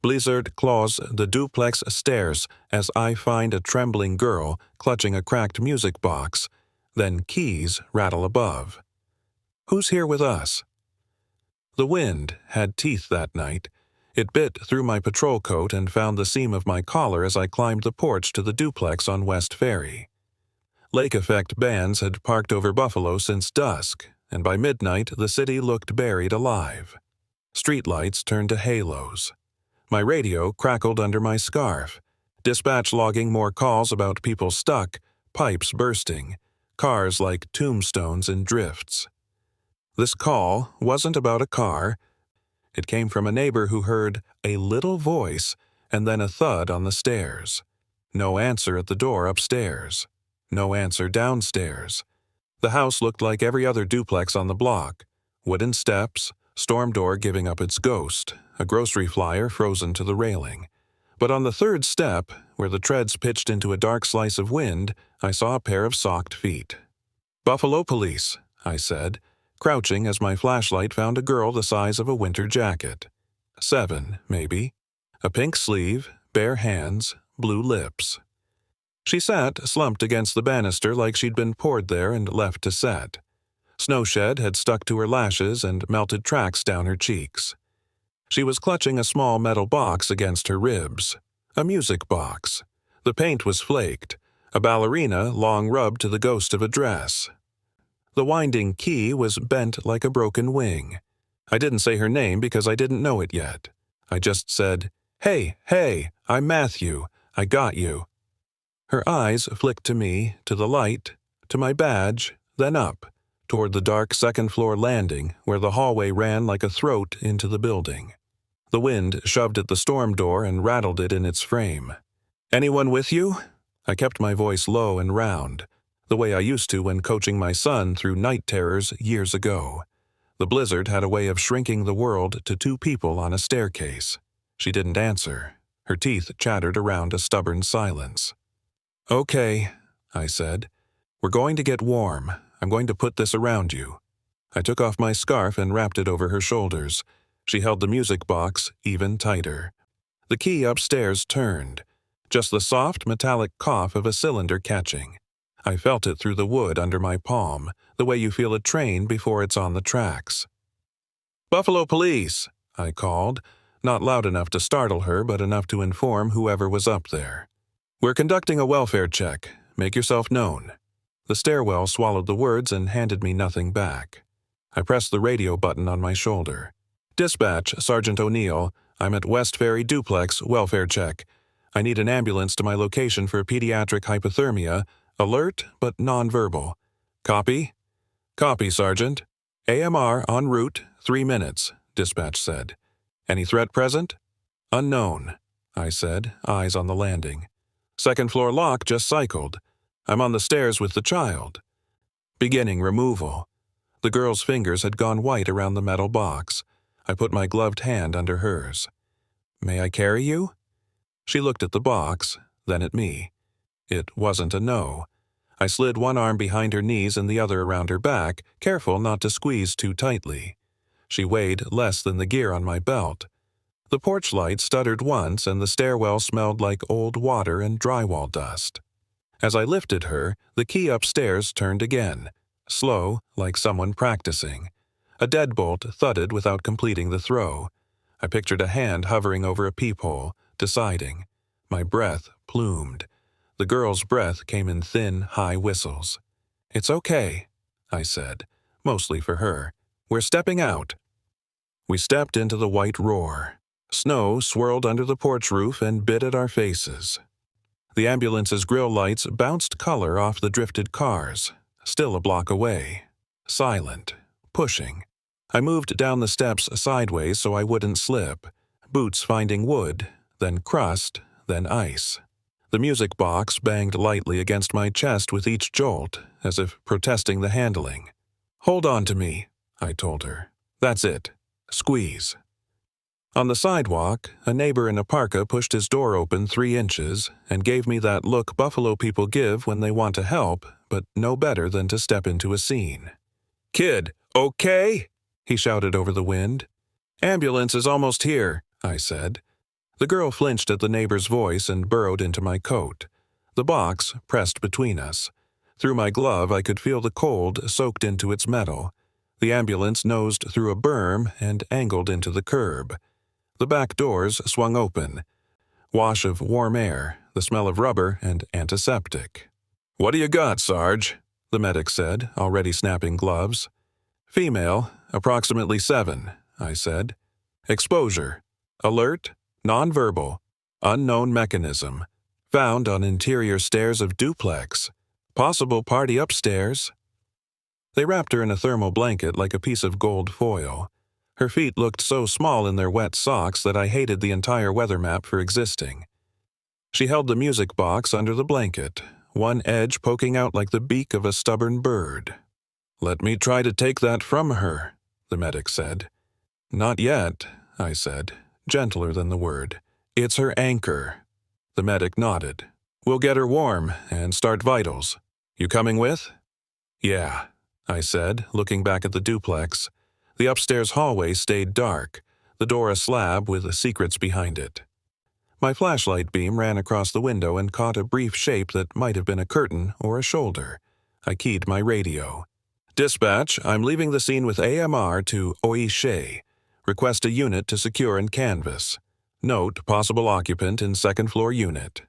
Blizzard claws the duplex stairs as I find a trembling girl clutching a cracked music box. Then keys rattle above. Who's here with us? The wind had teeth that night. It bit through my patrol coat and found the seam of my collar as I climbed the porch to the duplex on West Ferry. Lake Effect bands had parked over Buffalo since dusk, and by midnight the city looked buried alive. Streetlights turned to halos. My radio crackled under my scarf, dispatch logging more calls about people stuck, pipes bursting, cars like tombstones in drifts. This call wasn't about a car. It came from a neighbor who heard a little voice and then a thud on the stairs. No answer at the door upstairs. No answer downstairs. The house looked like every other duplex on the block. Wooden steps, storm door giving up its ghost, a grocery flyer frozen to the railing. But on the third step, where the treads pitched into a dark slice of wind, I saw a pair of socked feet. "Buffalo Police," I said, crouching as my flashlight found a girl the size of a winter jacket. 7, maybe. A pink sleeve, bare hands, blue lips. She sat slumped against the banister like she'd been poured there and left to set. Snowshed had stuck to her lashes and melted tracks down her cheeks. She was clutching a small metal box against her ribs. A music box. The paint was flaked. A ballerina long rubbed to the ghost of a dress. The winding key was bent like a broken wing. I didn't say her name because I didn't know it yet. I just said, "Hey, I'm Matthew. I got you." Her eyes flicked to me, to the light, to my badge, then up, toward the dark second-floor landing where the hallway ran like a throat into the building. The wind shoved at the storm door and rattled it in its frame. "Anyone with you?" I kept my voice low and round, the way I used to when coaching my son through night terrors years ago. The blizzard had a way of shrinking the world to two people on a staircase. She didn't answer. Her teeth chattered around a stubborn silence. "Okay," I said. "We're going to get warm. I'm going to put this around you." I took off my scarf and wrapped it over her shoulders. She held the music box even tighter. The key upstairs turned. Just the soft metallic cough of a cylinder catching. I felt it through the wood under my palm, the way you feel a train before it's on the tracks. "Buffalo Police," I called, not loud enough to startle her, but enough to inform whoever was up there. "We're conducting a welfare check. Make yourself known." The stairwell swallowed the words and handed me nothing back. I pressed the radio button on my shoulder. "Dispatch, Sergeant O'Neill. I'm at West Ferry Duplex, welfare check. I need an ambulance to my location for pediatric hypothermia. Alert, but nonverbal. Copy?" "Copy, Sergeant. AMR en route, 3 minutes," dispatch said. "Any threat present?" "Unknown," I said, eyes on the landing. "Second floor lock just cycled. I'm on the stairs with the child." Beginning removal. The girl's fingers had gone white around the metal box. I put my gloved hand under hers. "May I carry you?" She looked at the box, then at me. It wasn't a no. I slid one arm behind her knees and the other around her back, careful not to squeeze too tightly. She weighed less than the gear on my belt. The porch light stuttered once and the stairwell smelled like old water and drywall dust. As I lifted her, the key upstairs turned again, slow, like someone practicing. A deadbolt thudded without completing the throw. I pictured a hand hovering over a peephole, deciding. My breath plumed. The girl's breath came in thin, high whistles. "It's okay," I said, mostly for her. "We're stepping out." We stepped into the white roar. Snow swirled under the porch roof and bit at our faces. The ambulance's grill lights bounced color off the drifted cars, still a block away. Silent, pushing. I moved down the steps sideways so I wouldn't slip, boots finding wood, then crust, then ice. The music box banged lightly against my chest with each jolt, as if protesting the handling. "Hold on to me," I told her. "That's it. Squeeze." On the sidewalk, a neighbor in a parka pushed his door open 3 inches and gave me that look Buffalo people give when they want to help, but know better than to step into a scene. "Kid, okay?" he shouted over the wind. "Ambulance is almost here," I said. The girl flinched at the neighbor's voice and burrowed into my coat. The box pressed between us. Through my glove, I could feel the cold soaked into its metal. The ambulance nosed through a berm and angled into the curb. The back doors swung open. Wash of warm air, the smell of rubber and antiseptic. "What do you got, Sarge?" the medic said, already snapping gloves. "Female, approximately 7, I said. "Exposure. Alert. Nonverbal. Unknown mechanism. Found on interior stairs of duplex. Possible party upstairs." They wrapped her in a thermal blanket like a piece of gold foil. Her feet looked so small in their wet socks that I hated the entire weather map for existing. She held the music box under the blanket, one edge poking out like the beak of a stubborn bird. "Let me try to take that from her," the medic said. "Not yet," I said, gentler than the word. "It's her anchor." The medic nodded. "We'll get her warm and start vitals. You coming with?" "Yeah," I said, looking back at the duplex. The upstairs hallway stayed dark, the door a slab with secrets behind it. My flashlight beam ran across the window and caught a brief shape that might have been a curtain or a shoulder. I keyed my radio. "Dispatch, I'm leaving the scene with AMR to Oishe. Request a unit to secure and canvass. Note, possible occupant in second-floor unit."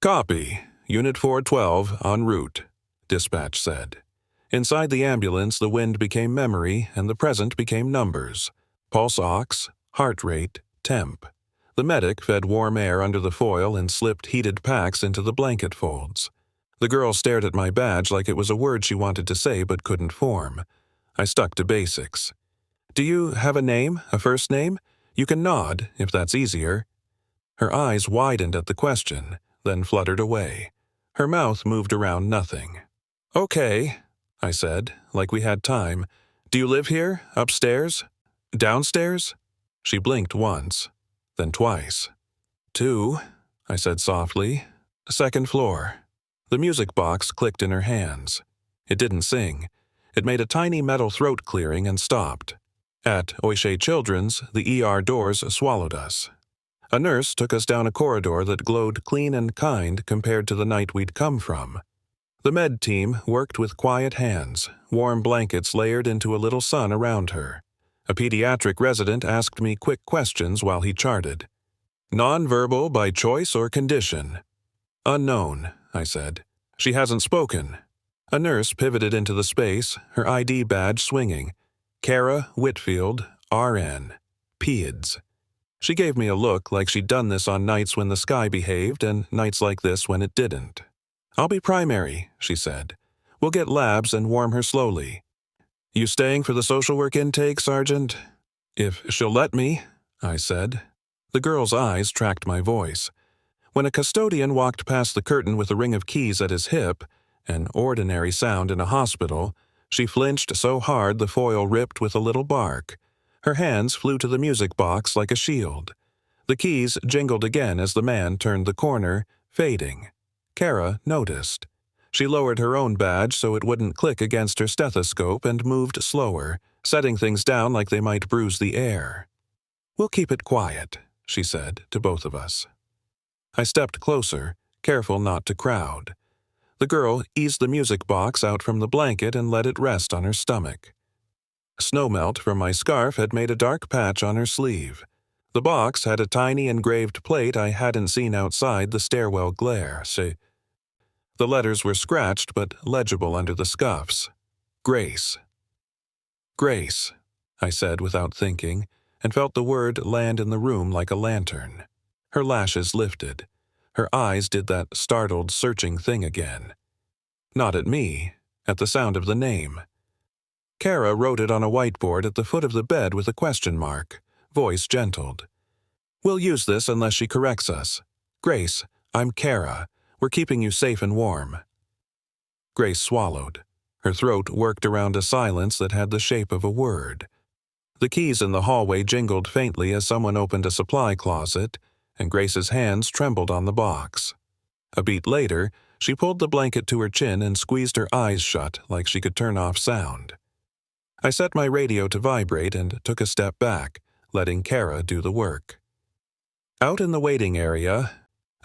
"Copy. Unit 412 en route," dispatch said. Inside the ambulance, the wind became memory and the present became numbers. Pulse ox, heart rate, temp. The medic fed warm air under the foil and slipped heated packs into the blanket folds. The girl stared at my badge like it was a word she wanted to say but couldn't form. I stuck to basics. "Do you have a name, a first name? You can nod, if that's easier." Her eyes widened at the question, then fluttered away. Her mouth moved around nothing. "Okay," I said, like we had time. "Do you live here, upstairs? Downstairs?" She blinked once, then twice. "2," I said softly. "Second floor." The music box clicked in her hands. It didn't sing. It made a tiny metal throat clearing and stopped. At Oishe Children's, the ER doors swallowed us. A nurse took us down a corridor that glowed clean and kind compared to the night we'd come from. The med team worked with quiet hands, warm blankets layered into a little sun around her. A pediatric resident asked me quick questions while he charted. "Nonverbal by choice or condition?" "Unknown," I said. "She hasn't spoken." A nurse pivoted into the space, her ID badge swinging. Kara Whitfield, RN. PEDS. She gave me a look like she'd done this on nights when the sky behaved and nights like this when it didn't. "I'll be primary," she said. "We'll get labs and warm her slowly." "You staying for the social work intake, Sergeant?" "If she'll let me," I said. The girl's eyes tracked my voice. When a custodian walked past the curtain with a ring of keys at his hip, an ordinary sound in a hospital, she flinched so hard the foil ripped with a little bark. Her hands flew to the music box like a shield. The keys jingled again as the man turned the corner, fading. Kara noticed. She lowered her own badge so it wouldn't click against her stethoscope and moved slower, setting things down like they might bruise the air. "We'll keep it quiet," she said to both of us. I stepped closer, careful not to crowd. The girl eased the music box out from the blanket and let it rest on her stomach. Snowmelt from my scarf had made a dark patch on her sleeve. The box had a tiny engraved plate I hadn't seen outside the stairwell glare. The letters were scratched but legible under the scuffs. Grace. "Grace," I said without thinking, and felt the word land in the room like a lantern. Her lashes lifted. Her eyes did that startled, searching thing again. Not at me, at the sound of the name. Kara wrote it on a whiteboard at the foot of the bed with a question mark, voice gentled. "We'll use this unless she corrects us. Grace, I'm Kara. We're keeping you safe and warm." Grace swallowed. Her throat worked around a silence that had the shape of a word. The keys in the hallway jingled faintly as someone opened a supply closet, and Grace's hands trembled on the box. A beat later, she pulled the blanket to her chin and squeezed her eyes shut like she could turn off sound. I set my radio to vibrate and took a step back, letting Kara do the work. Out in the waiting area,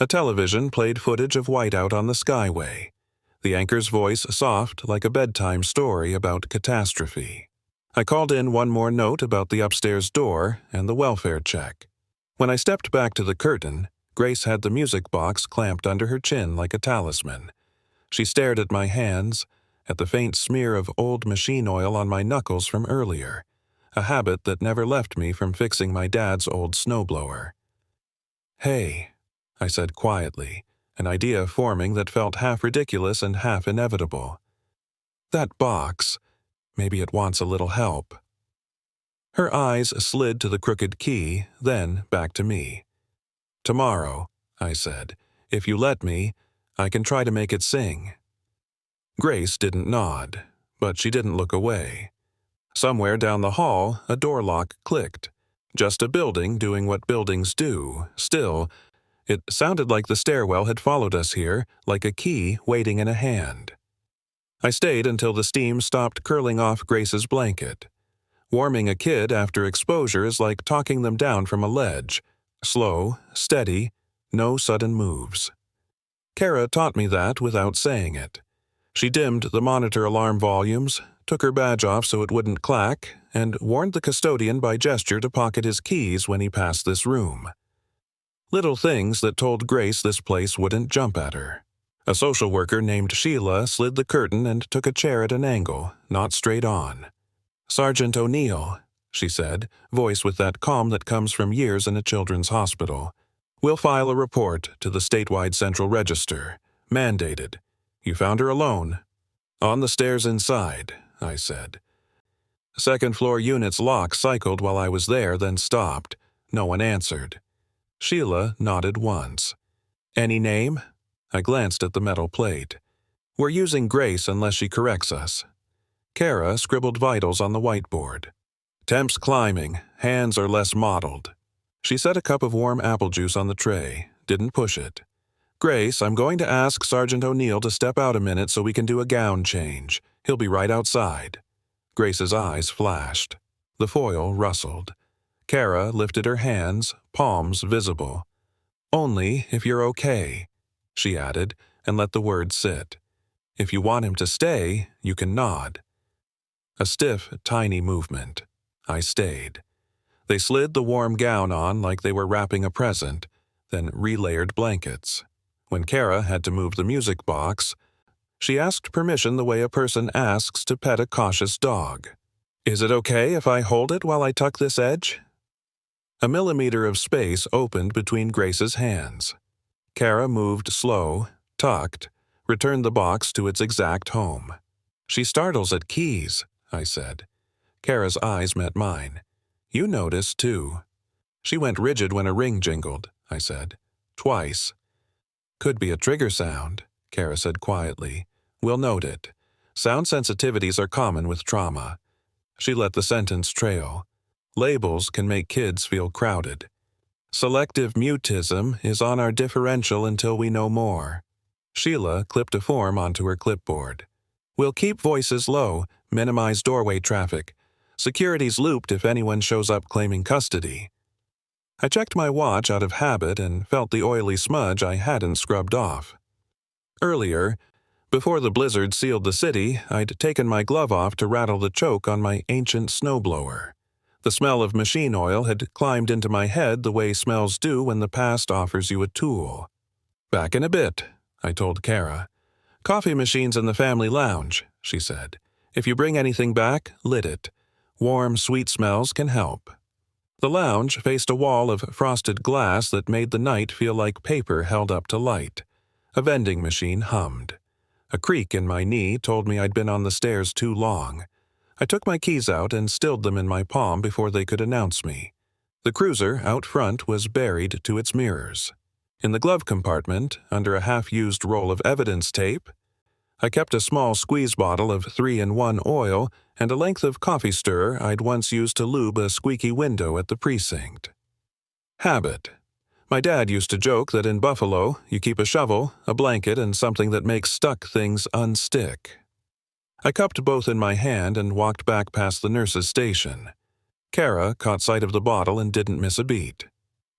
a television played footage of whiteout on the Skyway, the anchor's voice soft like a bedtime story about catastrophe. I called in one more note about the upstairs door and the welfare check. When I stepped back to the curtain, Grace had the music box clamped under her chin like a talisman. She stared at my hands, at the faint smear of old machine oil on my knuckles from earlier, a habit that never left me from fixing my dad's old snowblower. "Hey," I said quietly, an idea forming that felt half ridiculous and half inevitable. "That box, maybe it wants a little help." Her eyes slid to the crooked key, then back to me. "Tomorrow," I said, "if you let me, I can try to make it sing." Grace didn't nod, but she didn't look away. Somewhere down the hall, a door lock clicked. Just a building doing what buildings do. Still, it sounded like the stairwell had followed us here, like a key waiting in a hand. I stayed until the steam stopped curling off Grace's blanket. Warming a kid after exposure is like talking them down from a ledge. Slow, steady, no sudden moves. Kara taught me that without saying it. She dimmed the monitor alarm volumes, took her badge off so it wouldn't clack, and warned the custodian by gesture to pocket his keys when he passed this room. Little things that told Grace this place wouldn't jump at her. A social worker named Sheila slid the curtain and took a chair at an angle, not straight on. "Sergeant O'Neill," she said, voice with that calm that comes from years in a children's hospital. "We'll file a report to the statewide central register. Mandated. You found her alone." "On the stairs inside," I said. Second-floor unit's lock cycled while I was there, then stopped. No one answered. Sheila nodded once. "Any name?" I glanced at the metal plate. "We're using Grace unless she corrects us." Kara scribbled vitals on the whiteboard. "Temps climbing, hands are less mottled." She set a cup of warm apple juice on the tray, didn't push it. "Grace, I'm going to ask Sergeant O'Neill to step out a minute so we can do a gown change. He'll be right outside." Grace's eyes flashed. The foil rustled. Kara lifted her hands, palms visible. "Only if you're okay," she added, and let the word sit. "If you want him to stay, you can nod." A stiff, tiny movement. I stayed. They slid the warm gown on like they were wrapping a present, then relayered blankets. When Kara had to move the music box, she asked permission the way a person asks to pet a cautious dog. "Is it okay if I hold it while I tuck this edge?" A millimeter of space opened between Grace's hands. Kara moved slow, tucked, returned the box to its exact home. "She startles at keys," I said. Kara's eyes met mine. "You noticed, too." "She went rigid when a ring jingled," I said. "Twice." "Could be a trigger sound," Kara said quietly. "We'll note it. Sound sensitivities are common with trauma." She let the sentence trail. "Labels can make kids feel crowded. Selective mutism is on our differential until we know more." Sheila clipped a form onto her clipboard. "We'll keep voices low, minimize doorway traffic. Security's looped if anyone shows up claiming custody." I checked my watch out of habit and felt the oily smudge I hadn't scrubbed off. Earlier, before the blizzard sealed the city, I'd taken my glove off to rattle the choke on my ancient snowblower. The smell of machine oil had climbed into my head the way smells do when the past offers you a tool. "Back in a bit," I told Kara. "Coffee machine's in the family lounge," she said. "If you bring anything back, lit it. Warm, sweet smells can help." The lounge faced a wall of frosted glass that made the night feel like paper held up to light. A vending machine hummed. A creak in my knee told me I'd been on the stairs too long. I took my keys out and stilled them in my palm before they could announce me. The cruiser out front was buried to its mirrors. In the glove compartment, under a half-used roll of evidence tape, I kept a small squeeze bottle of 3-in-1 oil and a length of coffee stirrer I'd once used to lube a squeaky window at the precinct. Habit. My dad used to joke that in Buffalo, you keep a shovel, a blanket, and something that makes stuck things unstick. I cupped both in my hand and walked back past the nurse's station. Kara caught sight of the bottle and didn't miss a beat.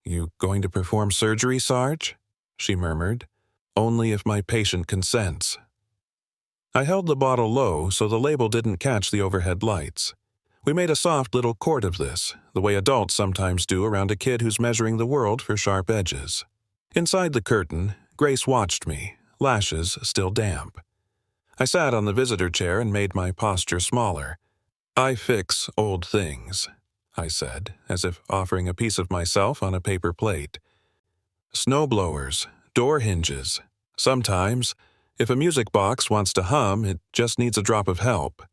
"You going to perform surgery, Sarge?" she murmured. "Only if my patient consents." I held the bottle low so the label didn't catch the overhead lights. We made a soft little court of this, the way adults sometimes do around a kid who's measuring the world for sharp edges. Inside the curtain, Grace watched me, lashes still damp. I sat on the visitor chair and made my posture smaller. "I fix old things," I said, as if offering a piece of myself on a paper plate. "Snowblowers, door hinges. Sometimes, if a music box wants to hum, it just needs a drop of help."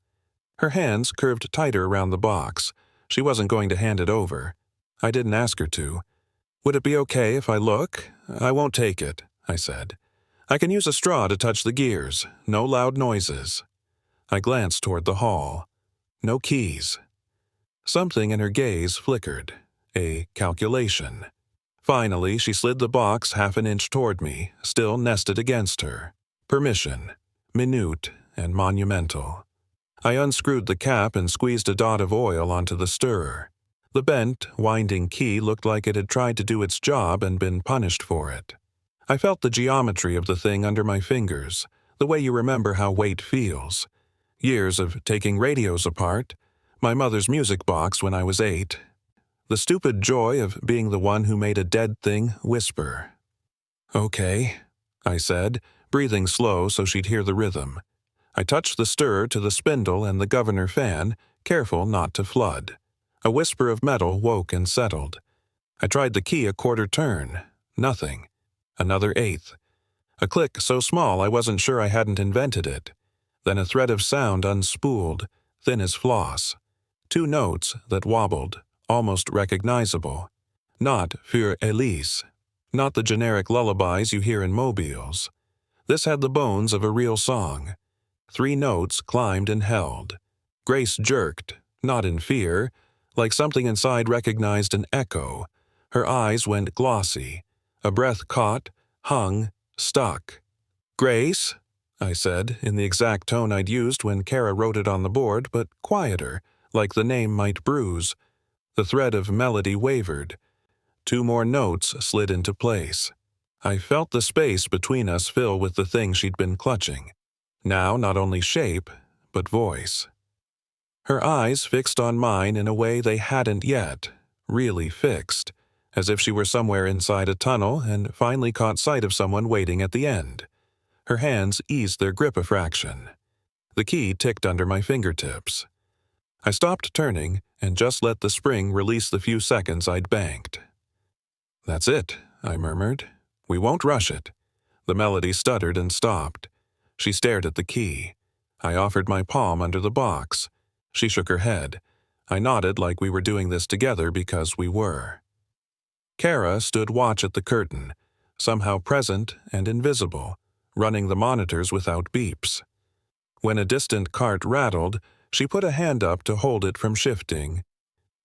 Her hands curved tighter around the box. She wasn't going to hand it over. I didn't ask her to. "Would it be okay if I look? I won't take it," I said. "I can use a straw to touch the gears. No loud noises." I glanced toward the hall. No keys. Something in her gaze flickered. A calculation. Finally, she slid the box half an inch toward me, still nested against her. Permission. Minute and monumental. I unscrewed the cap and squeezed a dot of oil onto the stirrer. The bent, winding key looked like it had tried to do its job and been punished for it. I felt the geometry of the thing under my fingers, the way you remember how weight feels. Years of taking radios apart, my mother's music box when I was 8. The stupid joy of being the one who made a dead thing whisper. "Okay," I said, breathing slow so she'd hear the rhythm. I touched the stirrer to the spindle and the governor fan, careful not to flood. A whisper of metal woke and settled. I tried the key a quarter turn. Nothing. Another eighth. A click so small I wasn't sure I hadn't invented it. Then a thread of sound unspooled, thin as floss. 2 notes that wobbled, almost recognizable. Not Für Elise. Not the generic lullabies you hear in mobiles. This had the bones of a real song. 3 notes climbed and held. Grace jerked, not in fear, like something inside recognized an echo. Her eyes went glossy. A breath caught, hung, stuck. "Grace?" I said, in the exact tone I'd used when Kara wrote it on the board, but quieter, like the name might bruise. The thread of melody wavered. 2 more notes slid into place. I felt the space between us fill with the thing she'd been clutching. Now not only shape, but voice. Her eyes fixed on mine in a way they hadn't yet, really fixed, as if she were somewhere inside a tunnel and finally caught sight of someone waiting at the end. Her hands eased their grip a fraction. The key ticked under my fingertips. I stopped turning and just let the spring release the few seconds I'd banked. "That's it," I murmured. "We won't rush it." The melody stuttered and stopped. She stared at the key. I offered my palm under the box. She shook her head. I nodded like we were doing this together because we were. Kara stood watch at the curtain, somehow present and invisible, running the monitors without beeps. When a distant cart rattled, she put a hand up to hold it from shifting,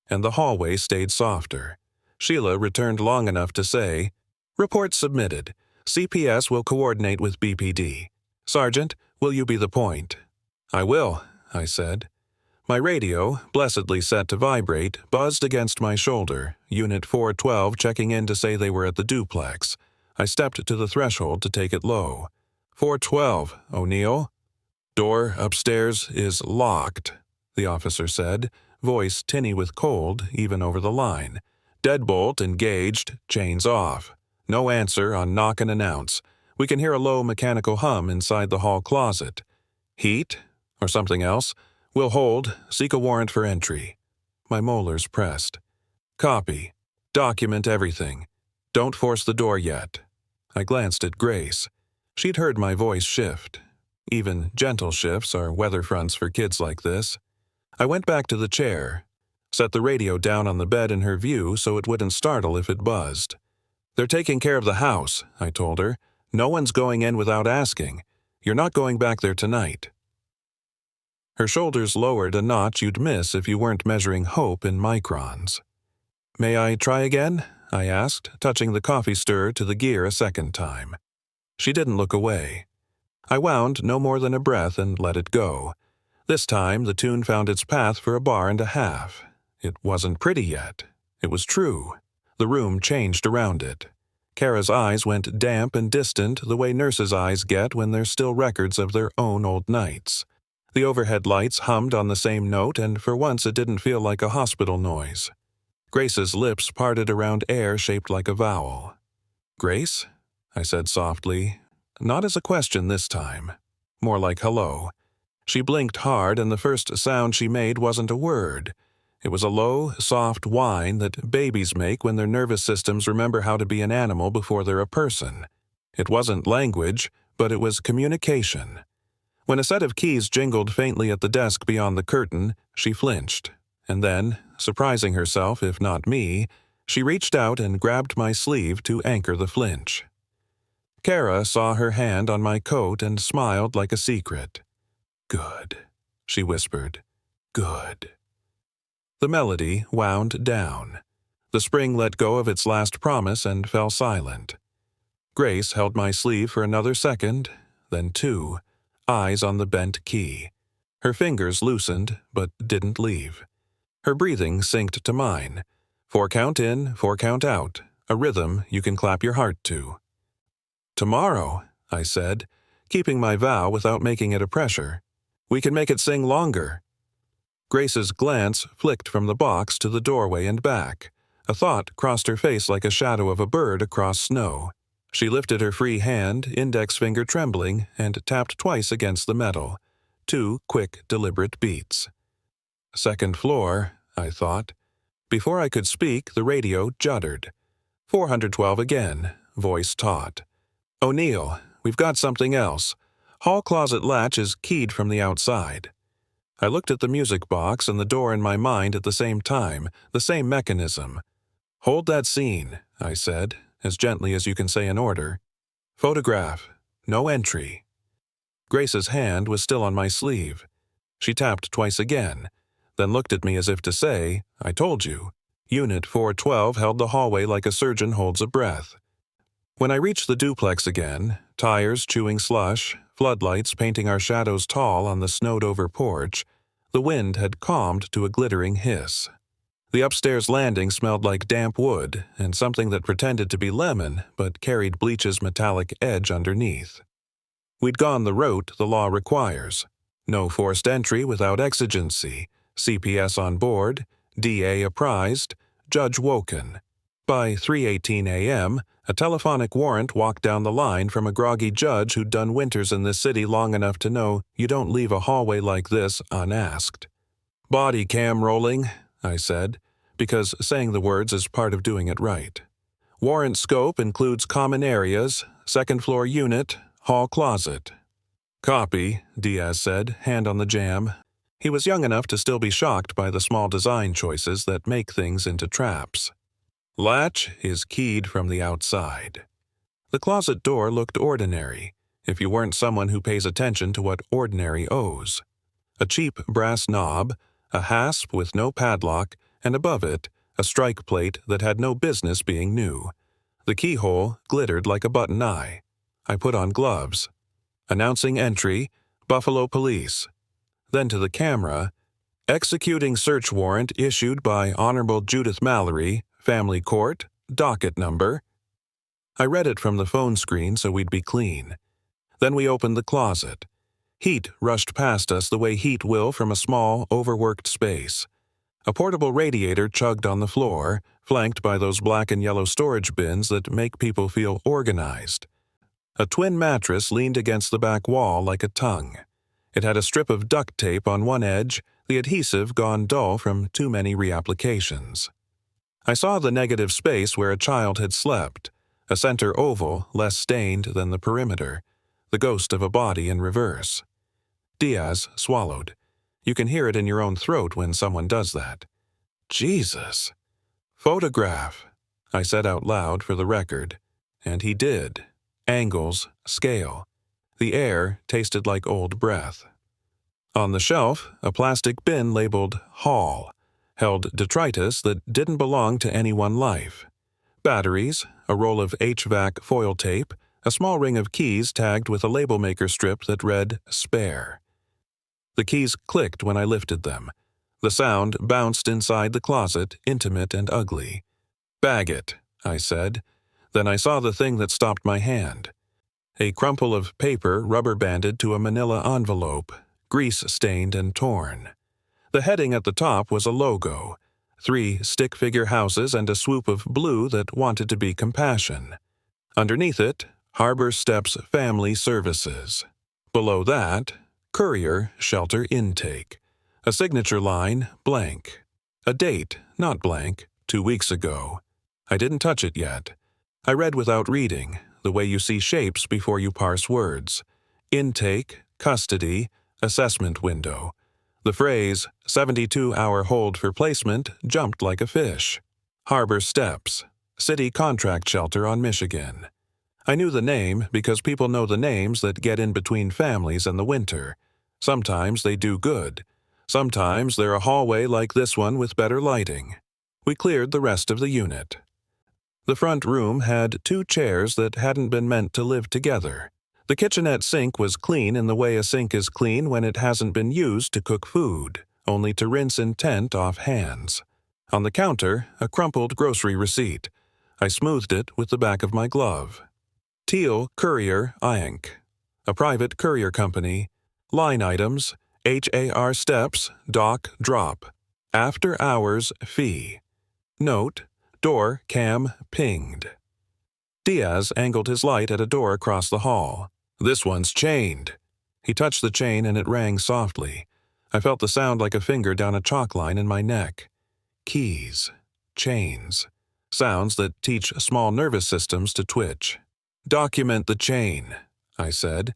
and the hallway stayed softer. Sheila returned long enough to say, "Report submitted. CPS will coordinate with BPD. Sergeant, will you be the point?" "I will," I said. My radio, blessedly set to vibrate, buzzed against my shoulder, Unit 412 checking in to say they were at the duplex. I stepped to the threshold to take it low. 412, O'Neill. "Door upstairs is locked," the officer said, voice tinny with cold, even over the line. "Deadbolt engaged, chains off. No answer on knock and announce. We can hear a low mechanical hum inside the hall closet. Heat? Or something else? We'll hold. Seek a warrant for entry." My molars pressed. "Copy. Document everything. Don't force the door yet." I glanced at Grace. She'd heard my voice shift. Even gentle shifts are weather fronts for kids like this. I went back to the chair, set the radio down on the bed in her view so it wouldn't startle if it buzzed. "They're taking care of the house," I told her. "No one's going in without asking. You're not going back there tonight." Her shoulders lowered a notch you'd miss if you weren't measuring hope in microns. "May I try again?" I asked, touching the coffee stirrer to the gear a second time. She didn't look away. I wound no more than a breath and let it go. This time the tune found its path for a bar and a half. It wasn't pretty yet. It was true. The room changed around it. Kara's eyes went damp and distant the way nurses' eyes get when there's still records of their own old nights. The overhead lights hummed on the same note, and for once it didn't feel like a hospital noise. Grace's lips parted around air shaped like a vowel. "Grace?" I said softly, not as a question this time. More like hello. She blinked hard, and the first sound she made wasn't a word. It was a low, soft whine that babies make when their nervous systems remember how to be an animal before they're a person. It wasn't language, but it was communication. When a set of keys jingled faintly at the desk beyond the curtain, she flinched. And then, surprising herself, if not me, she reached out and grabbed my sleeve to anchor the flinch. Kara saw her hand on my coat and smiled like a secret. "Good," she whispered. "Good." The melody wound down. The spring let go of its last promise and fell silent. Grace held my sleeve for another second, then two, eyes on the bent key. Her fingers loosened, but didn't leave. Her breathing synced to mine. 4 count in, 4 count out, a rhythm you can clap your heart to. "Tomorrow," I said, keeping my vow without making it a pressure. "We can make it sing longer." Grace's glance flicked from the box to the doorway and back. A thought crossed her face like a shadow of a bird across snow. She lifted her free hand, index finger trembling, and tapped twice against the metal. 2 quick, deliberate beats. "Second floor," I thought. Before I could speak, the radio juddered. 412 again, voice taut. "O'Neill, we've got something else. Hall closet latch is keyed from the outside." I looked at the music box and the door in my mind at the same time, the same mechanism. "Hold that scene," I said, as gently as you can say an order. "Photograph. No entry." Grace's hand was still on my sleeve. She tapped twice again, then looked at me as if to say, "I told you." Unit 412 held the hallway like a surgeon holds a breath. When I reached the duplex again, tires chewing slush, floodlights painting our shadows tall on the snowed-over porch, the wind had calmed to a glittering hiss. The upstairs landing smelled like damp wood and something that pretended to be lemon but carried bleach's metallic edge underneath. We'd gone the route the law requires. No forced entry without exigency, CPS on board, DA apprised, judge woken. By 3:18 a.m., a telephonic warrant walked down the line from a groggy judge who'd done winters in this city long enough to know you don't leave a hallway like this unasked. "Body cam rolling," I said, because saying the words is part of doing it right. "Warrant scope includes common areas, second-floor unit, hall closet." "Copy," Diaz said, hand on the jam. He was young enough to still be shocked by the small design choices that make things into traps. "Latch is keyed from the outside." The closet door looked ordinary, if you weren't someone who pays attention to what ordinary owes. A cheap brass knob, a hasp with no padlock, and above it, a strike plate that had no business being new. The keyhole glittered like a button eye. I put on gloves. Announcing entry, Buffalo Police. Then to the camera, "Executing search warrant issued by Honorable Judith Mallory, Family Court, docket number." I read it from the phone screen so we'd be clean. Then we opened the closet. Heat rushed past us the way heat will from a small, overworked space. A portable radiator chugged on the floor, flanked by those black and yellow storage bins that make people feel organized. A twin mattress leaned against the back wall like a tongue. It had a strip of duct tape on one edge, the adhesive gone dull from too many reapplications. I saw the negative space where a child had slept, a center oval less stained than the perimeter, the ghost of a body in reverse. Diaz swallowed. You can hear it in your own throat when someone does that. "Jesus." "Photograph," I said out loud for the record, and he did. Angles, scale. The air tasted like old breath. On the shelf, a plastic bin labeled Hall held detritus that didn't belong to any one life. Batteries, a roll of HVAC foil tape, a small ring of keys tagged with a label maker strip that read Spare. The keys clicked when I lifted them. The sound bounced inside the closet, intimate and ugly. Bag it, I said. Then I saw the thing that stopped my hand. A crumple of paper rubber-banded to a manila envelope, grease-stained and torn. The heading at the top was a logo, 3 stick-figure houses and a swoop of blue that wanted to be compassion. Underneath it, Harbor Steps Family Services. Below that, Courier Shelter Intake. A signature line, blank. A date, not blank, 2 weeks ago. I didn't touch it yet. I read without reading, the way you see shapes before you parse words. Intake, custody, assessment window. The phrase, 72-hour hold for placement, jumped like a fish. Harbor Steps, city contract shelter on Michigan. I knew the name because people know the names that get in between families in the winter. Sometimes they do good. Sometimes they're a hallway like this one with better lighting. We cleared the rest of the unit. The front room had 2 chairs that hadn't been meant to live together. The kitchenette sink was clean in the way a sink is clean when it hasn't been used to cook food, only to rinse intent off hands. On the counter, a crumpled grocery receipt. I smoothed it with the back of my glove. Teal Courier Inc. A private courier company. Line items, HAR steps, dock, drop. After hours fee. Note, door cam pinged. Diaz angled his light at a door across the hall. This one's chained. He touched the chain and it rang softly. I felt the sound like a finger down a chalk line in my neck. Keys. Chains. Sounds that teach small nervous systems to twitch. Document the chain, I said.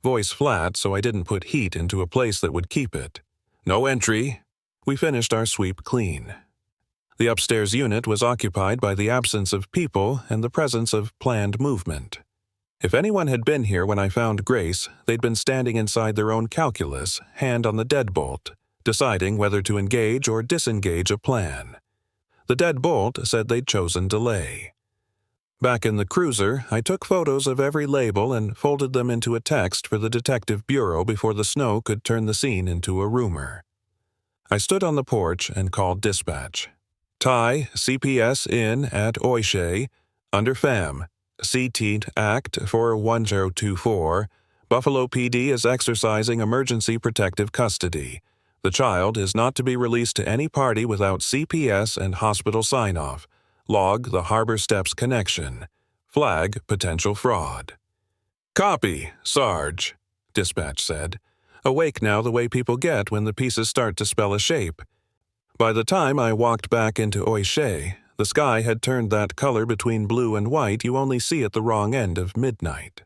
Voice flat so I didn't put heat into a place that would keep it. No entry. We finished our sweep clean. The upstairs unit was occupied by the absence of people and the presence of planned movement. If anyone had been here when I found Grace, they'd been standing inside their own calculus, hand on the deadbolt, deciding whether to engage or disengage a plan. The deadbolt said they'd chosen delay. Back in the cruiser, I took photos of every label and folded them into a text for the detective bureau before the snow could turn the scene into a rumor. I stood on the porch and called dispatch. Thai CPS in at Oishe, under FAM, CT Act for 1024, Buffalo PD is exercising emergency protective custody. The child is not to be released to any party without CPS and hospital sign-off. Log the Harbor Steps connection. Flag potential fraud. Copy, Sarge, dispatch said. Awake now the way people get when the pieces start to spell a shape. By the time I walked back into Oishe, the sky had turned that color between blue and white you only see at the wrong end of midnight.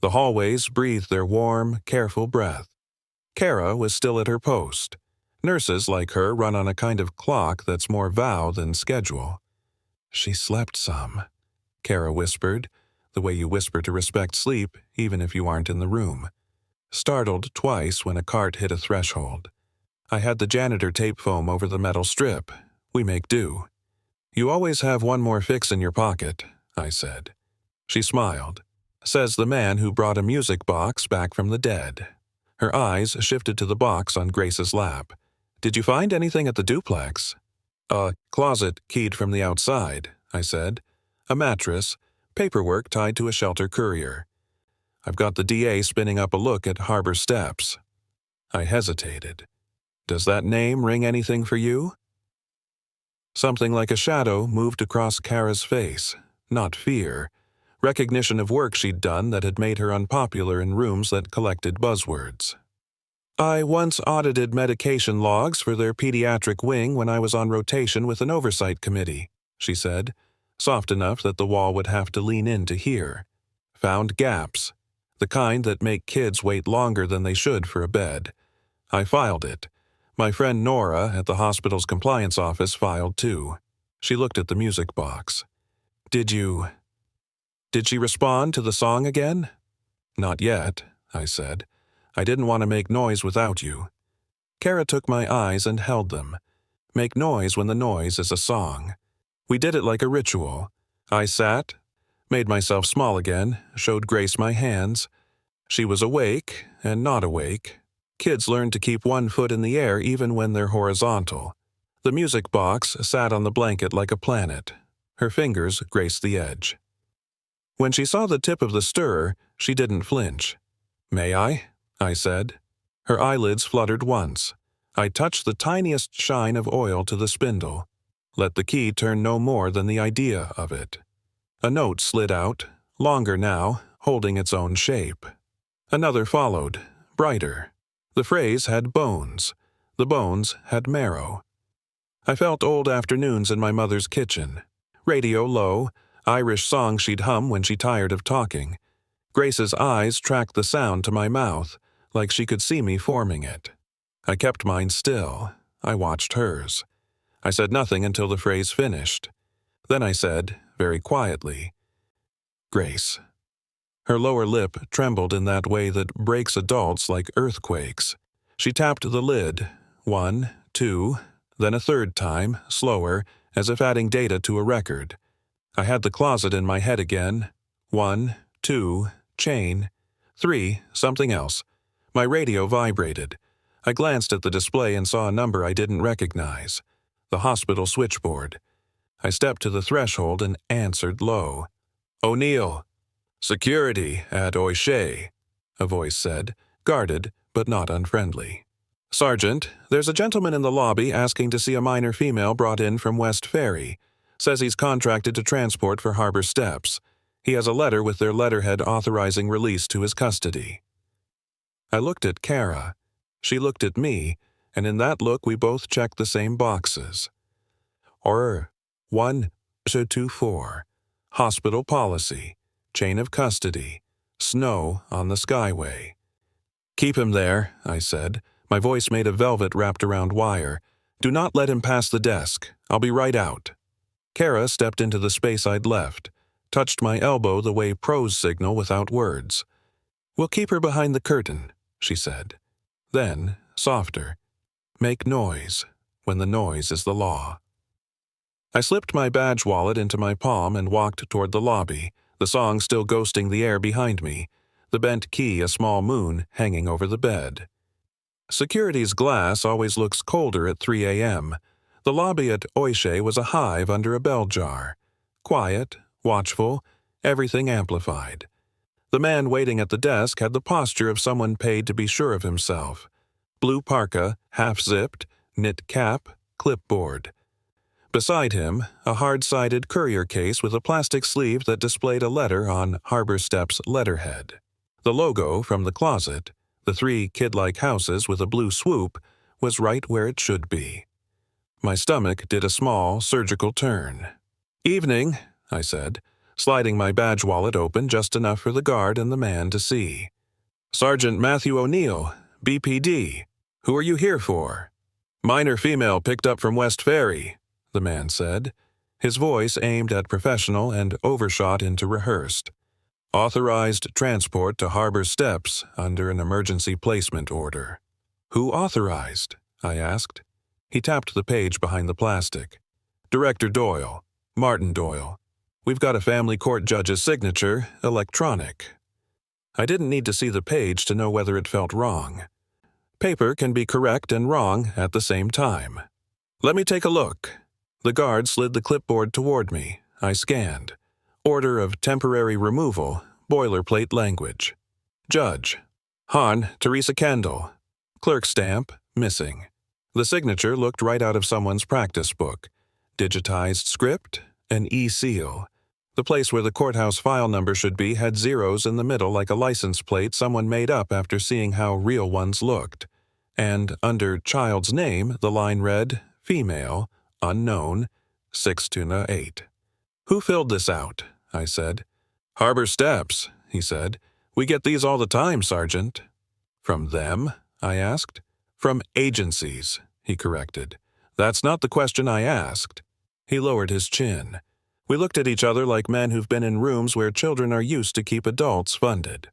The hallways breathed their warm, careful breath. Kara was still at her post. Nurses like her run on a kind of clock that's more vow than schedule. She slept some, Kara whispered, the way you whisper to respect sleep even if you aren't in the room. Startled twice when a cart hit a threshold. I had the janitor tape foam over the metal strip. We make do. You always have one more fix in your pocket, I said. She smiled. Says the man who brought a music box back from the dead. Her eyes shifted to the box on Grace's lap. Did you find anything at the duplex? A closet keyed from the outside, I said. A mattress, paperwork tied to a shelter courier. I've got the DA spinning up a look at Harbor Steps. I hesitated. Does that name ring anything for you? Something like a shadow moved across Kara's face. Not fear. Recognition of work she'd done that had made her unpopular in rooms that collected buzzwords. I once audited medication logs for their pediatric wing when I was on rotation with an oversight committee, she said, soft enough that the wall would have to lean in to hear. Found gaps. The kind that make kids wait longer than they should for a bed. I filed it. My friend Nora at the hospital's compliance office filed too. She looked at the music box. Did she respond to the song again? Not yet, I said. I didn't want to make noise without you. Kara took my eyes and held them. Make noise when the noise is a song. We did it like a ritual. I sat, made myself small again, showed Grace my hands. She was awake and not awake. Kids learn to keep one foot in the air even when they're horizontal. The music box sat on the blanket like a planet. Her fingers graced the edge. When she saw the tip of the stirrer, she didn't flinch. "May I said. Her eyelids fluttered once. I touched the tiniest shine of oil to the spindle. Let the key turn no more than the idea of it. A note slid out, longer now, holding its own shape. Another followed, brighter. The phrase had bones. The bones had marrow. I felt old afternoons in my mother's kitchen. Radio low, Irish song she'd hum when she tired of talking. Grace's eyes tracked the sound to my mouth, like she could see me forming it. I kept mine still. I watched hers. I said nothing until the phrase finished. Then I said, very quietly, "Grace." Her lower lip trembled in that way that breaks adults like earthquakes. She tapped the lid, 1, 2, then a third time, slower, as if adding data to a record. I had the closet in my head again. 1, 2, chain. 3, something else. My radio vibrated. I glanced at the display and saw a number I didn't recognize. The hospital switchboard. I stepped to the threshold and answered low. "O'Neill." "Security at O'Shea," a voice said, guarded but not unfriendly. "Sergeant, there's a gentleman in the lobby asking to see a minor female brought in from West Ferry. Says he's contracted to transport for Harbor Steps. He has a letter with their letterhead authorizing release to his custody." I looked at Kara. She looked at me, and in that look we both checked the same boxes. 1-2-4. Hospital policy. Chain of custody. Snow on the skyway. "Keep him there," I said. My voice made of velvet wrapped around wire. "Do not let him pass the desk. I'll be right out." Kara stepped into the space I'd left, touched my elbow the way pros signal without words. "We'll keep her behind the curtain," she said. Then, softer, "Make noise when the noise is the law." I slipped my badge wallet into my palm and walked toward the lobby, the song still ghosting the air behind me, the bent key a small moon hanging over the bed. Security's glass always looks colder at 3 a.m. The lobby at O'Shea was a hive under a bell jar. Quiet, watchful, everything amplified. The man waiting at the desk had the posture of someone paid to be sure of himself. Blue parka, half-zipped, knit cap, clipboard. Beside him, a hard-sided courier case with a plastic sleeve that displayed a letter on Harbor Steps letterhead. The logo from the closet, the 3 kid-like houses with a blue swoop, was right where it should be. My stomach did a small, surgical turn. "Evening," I said, sliding my badge wallet open just enough for the guard and the man to see. "Sergeant Matthew O'Neill, BPD. Who are you here for?" "Minor female picked up from West Ferry," the man said, his voice aimed at professional and overshot into rehearsed. "Authorized transport to Harbor Steps under an emergency placement order." "Who authorized?" I asked. He tapped the page behind the plastic. "Director Doyle, Martin Doyle. We've got a family court judge's signature, electronic." I didn't need to see the page to know whether it felt wrong. Paper can be correct and wrong at the same time. "Let me take a look." The guard slid the clipboard toward me. I scanned. Order of temporary removal, boilerplate language. Judge. Hahn, Teresa Kendall. Clerk stamp, missing. The signature looked right out of someone's practice book. Digitized script, an e-seal. The place where the courthouse file number should be had zeros in the middle like a license plate someone made up after seeing how real ones looked. And under child's name, the line read, "Female, unknown, 6-8. "Who filled this out?" I said. "Harbor Steps," he said. "We get these all the time, Sergeant." "From them?" I asked. "From agencies," he corrected. "That's not the question I asked." He lowered his chin. We looked at each other like men who've been in rooms where children are used to keep adults funded.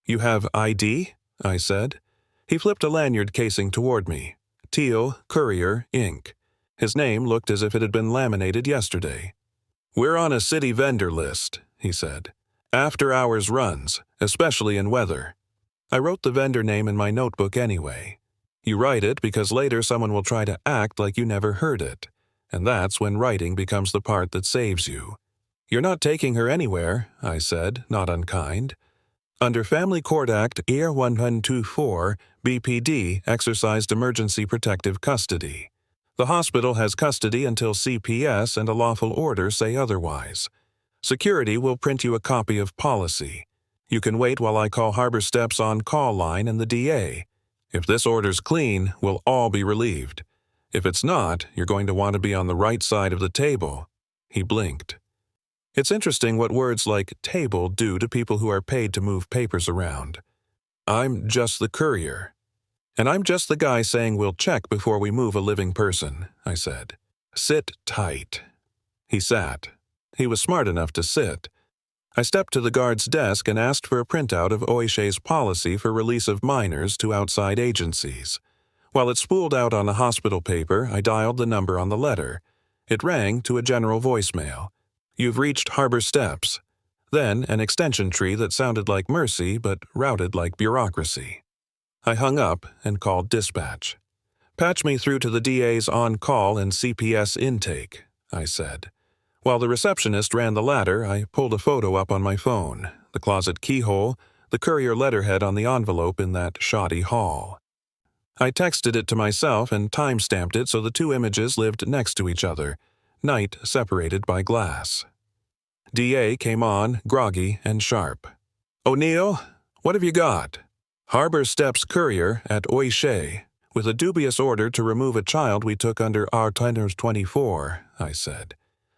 "You have ID?" I said. He flipped a lanyard casing toward me. Teal, Courier, Inc. His name looked as if it had been laminated yesterday. "We're on a city vendor list," he said. "After-hours runs, especially in weather." I wrote the vendor name in my notebook anyway. You write it because later someone will try to act like you never heard it. And that's when writing becomes the part that saves you. "You're not taking her anywhere," I said, not unkind. "Under Family Court Act ER 1124, BPD exercised emergency protective custody. The hospital has custody until CPS and a lawful order say otherwise. Security will print you a copy of policy. You can wait while I call Harbor Steps on-call line and the DA. If this order's clean, we'll all be relieved. If it's not, you're going to want to be on the right side of the table." He blinked. It's interesting what words like table do to people who are paid to move papers around. "I'm just the courier." "And I'm just the guy saying we'll check before we move a living person," I said. "Sit tight." He sat. He was smart enough to sit. I stepped to the guard's desk and asked for a printout of OISH's policy for release of minors to outside agencies. While it spooled out on a hospital paper, I dialed the number on the letter. It rang to a general voicemail. "You've reached Harbor Steps." Then an extension tree that sounded like mercy but routed like bureaucracy. I hung up and called dispatch. "Patch me through to the DA's on-call and CPS intake," I said. While the receptionist ran the latter, I pulled a photo up on my phone, the closet keyhole, the courier letterhead on the envelope in that shoddy hall. I texted it to myself and time-stamped it so the two images lived next to each other, night separated by glass. DA came on, groggy and sharp. "O'Neill, what have you got?" "Harbor Steps courier at OISH, with a dubious order to remove a child we took under R. 24, I said.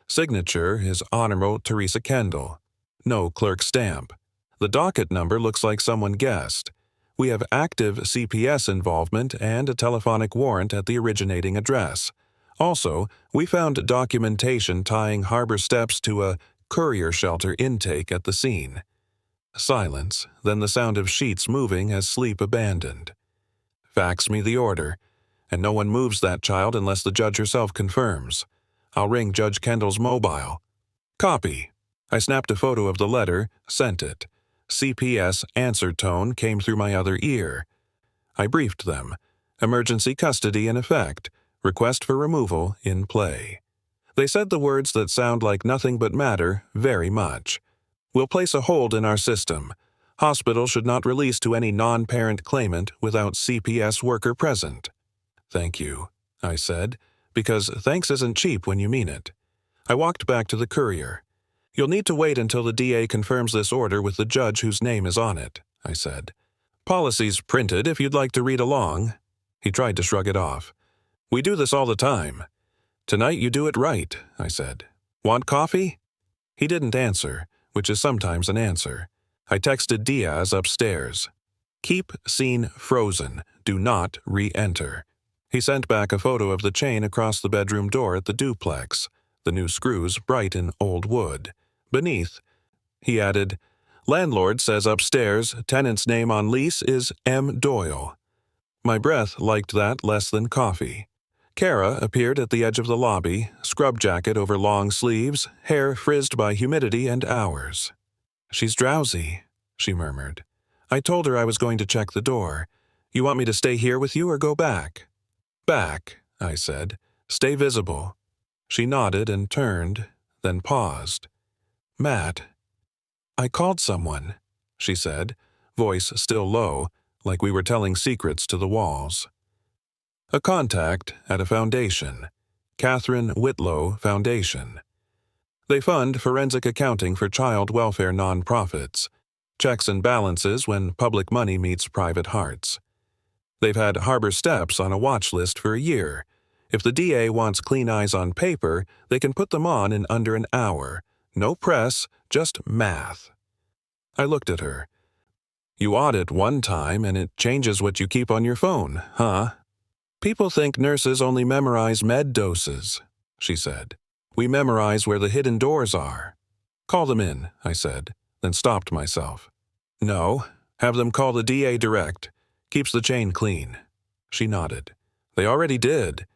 Signature is Honorable Teresa Kendall. No clerk stamp. The docket number looks like someone guessed. We have active CPS involvement and a telephonic warrant at the originating address. Also, we found documentation tying Harbor Steps to a courier shelter intake at the scene." Silence, then the sound of sheets moving as sleep abandoned. "Fax me the order, and no one moves that child unless the judge herself confirms. I'll ring Judge Kendall's mobile." "Copy." I snapped a photo of the letter, sent it. CPS answer tone came through my other ear. I briefed them. Emergency custody in effect. Request for removal in play. They said the words that sound like nothing but matter very much. "We'll place a hold in our system. Hospital should not release to any non-parent claimant without CPS worker present." "Thank you," I said, because thanks isn't cheap when you mean it. I walked back to the courier. "You'll need to wait until the DA confirms this order with the judge whose name is on it," I said. "Policy's printed if you'd like to read along." He tried to shrug it off. "We do this all the time." "Tonight you do it right," I said. "Want coffee?" He didn't answer, which is sometimes an answer. I texted Diaz upstairs. "Keep scene frozen. Do not re-enter." He sent back a photo of the chain across the bedroom door at the duplex, the new screws bright in old wood. Beneath, he added, "Landlord says upstairs, tenant's name on lease is M. Doyle." My breath liked that less than coffee. Kara appeared at the edge of the lobby, scrub jacket over long sleeves, hair frizzed by humidity and hours. "She's drowsy," she murmured. I told her I was going to check the door. "You want me to stay here with you or go back?" "Back," I said. "Stay visible." She nodded and turned, then paused. "Matt." "I called someone," she said, voice still low, like we were telling secrets to the walls. A contact at a foundation. Catherine Whitlow Foundation. They fund forensic accounting for child welfare nonprofits. Checks and balances when public money meets private hearts. They've had Harbor Steps on a watch list for a year. If the DA wants clean eyes on paper, they can put them on in under an hour. No press, just math. I looked at her. "You audit one time and it changes what you keep on your phone, huh?" "People think nurses only memorize med doses," she said. "We memorize where the hidden doors are." "Call them in," I said, then stopped myself. "No, have them call the DA direct. Keeps the chain clean." She nodded. "They already did."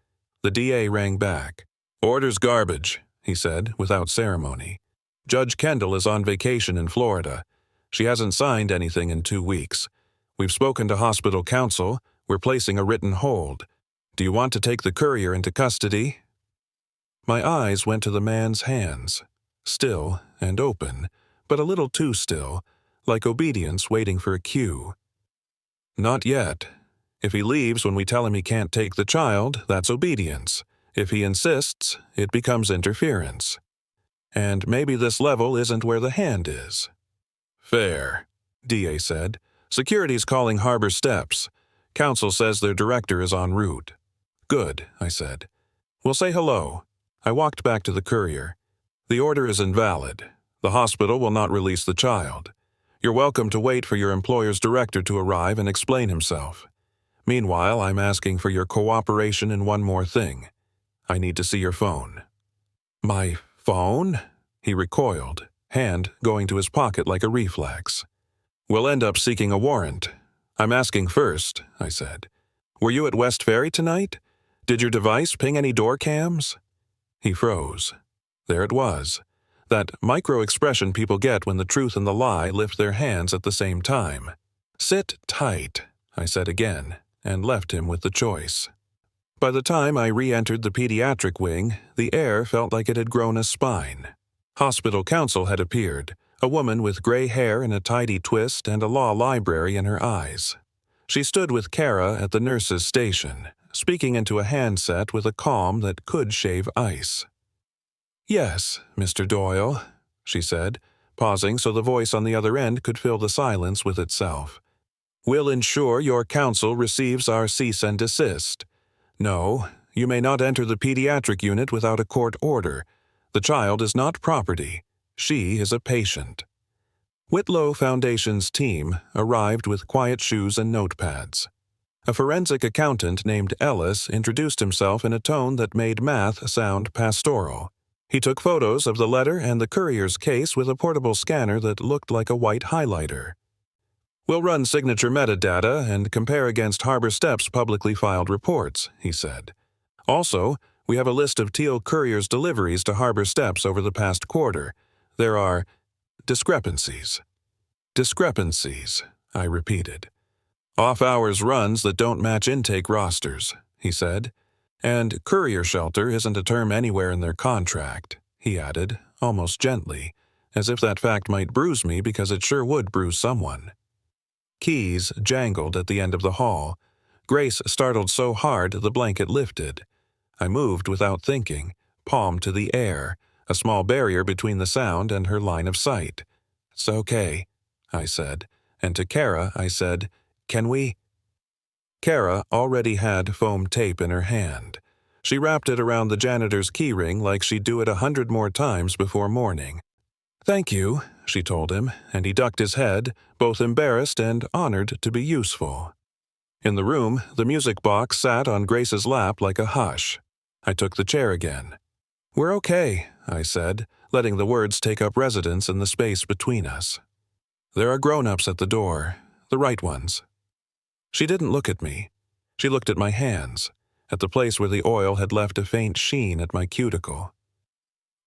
The DA rang back. "Order's garbage," he said, without ceremony. "Judge Kendall is on vacation in Florida. She hasn't signed anything in 2 weeks. We've spoken to hospital counsel. We're placing a written hold. Do you want to take the courier into custody?" My eyes went to the man's hands, still and open, but a little too still, like obedience waiting for a cue. Not yet. If he leaves when we tell him he can't take the child, that's obedience. If he insists, it becomes interference. And maybe this level isn't where the hand is. Fair, DA said. Security's calling Harbor Steps. Council says their director is en route. Good, I said. We'll say hello. I walked back to the courier. The order is invalid. The hospital will not release the child. You're welcome to wait for your employer's director to arrive and explain himself. Meanwhile, I'm asking for your cooperation in one more thing. I need to see your phone. My phone? He recoiled, hand going to his pocket like a reflex. We'll end up seeking a warrant. I'm asking first, I said. Were you at West Ferry tonight? Did your device ping any door cams? He froze. There it was. That micro-expression people get when the truth and the lie lift their hands at the same time. Sit tight, I said again, and left him with the choice. By the time I re-entered the pediatric wing, the air felt like it had grown a spine. Hospital counsel had appeared, a woman with gray hair in a tidy twist and a law library in her eyes. She stood with Kara at the nurse's station, speaking into a handset with a calm that could shave ice. Yes, Mr. Doyle, she said, pausing so the voice on the other end could fill the silence with itself. We'll ensure your counsel receives our cease and desist. No, you may not enter the pediatric unit without a court order. The child is not property. She is a patient. Whitlow Foundation's team arrived with quiet shoes and notepads. A forensic accountant named Ellis introduced himself in a tone that made math sound pastoral. He took photos of the letter and the courier's case with a portable scanner that looked like a white highlighter. We'll run signature metadata and compare against Harbor Steps' publicly filed reports, he said. Also, we have a list of Teal Courier's deliveries to Harbor Steps over the past quarter. There are discrepancies. Discrepancies, I repeated. Off-hours runs that don't match intake rosters, he said. And courier shelter isn't a term anywhere in their contract, he added, almost gently, as if that fact might bruise me because it sure would bruise someone. Keys jangled at the end of the hall. Grace startled so hard the blanket lifted. I moved without thinking, palm to the air, a small barrier between the sound and her line of sight. It's okay, I said, and to Kara I said, Can we? Kara already had foam tape in her hand. She wrapped it around the janitor's keyring like she'd do it 100 more times before morning. Thank you, she told him, and he ducked his head, both embarrassed and honored to be useful. In the room, the music box sat on Grace's lap like a hush. I took the chair again. We're okay, I said, letting the words take up residence in the space between us. There are grown-ups at the door, the right ones. She didn't look at me. She looked at my hands, at the place where the oil had left a faint sheen at my cuticle.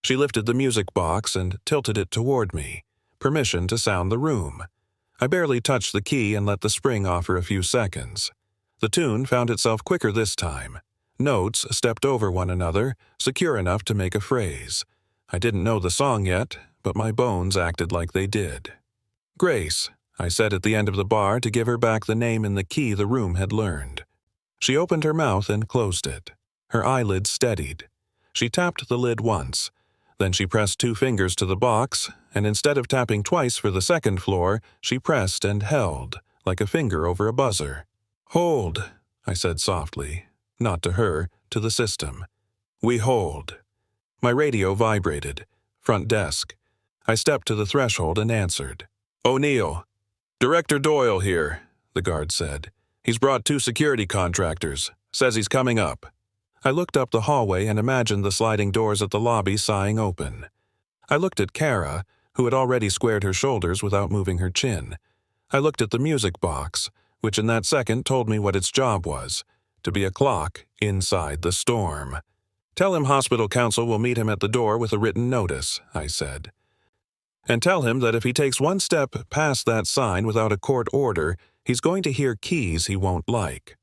She lifted the music box and tilted it toward me, permission to sound the room. I barely touched the key and let the spring offer a few seconds. The tune found itself quicker this time. Notes stepped over one another, secure enough to make a phrase. I didn't know the song yet, but my bones acted like they did. Grace, I said at the end of the bar to give her back the name in the key the room had learned. She opened her mouth and closed it. Her eyelids steadied. She tapped the lid once. Then she pressed 2 fingers to the box, and instead of tapping twice for the second floor, she pressed and held, like a finger over a buzzer. Hold, I said softly, not to her, to the system. We hold. My radio vibrated. Front desk. I stepped to the threshold and answered. O'Neill. Director Doyle here, the guard said. He's brought 2 security contractors. Says he's coming up. I looked up the hallway and imagined the sliding doors at the lobby sighing open. I looked at Kara, who had already squared her shoulders without moving her chin. I looked at the music box, which in that second told me what its job was, to be a clock inside the storm. Tell him hospital counsel will meet him at the door with a written notice, I said. And tell him that if he takes one step past that sign without a court order, he's going to hear keys he won't like.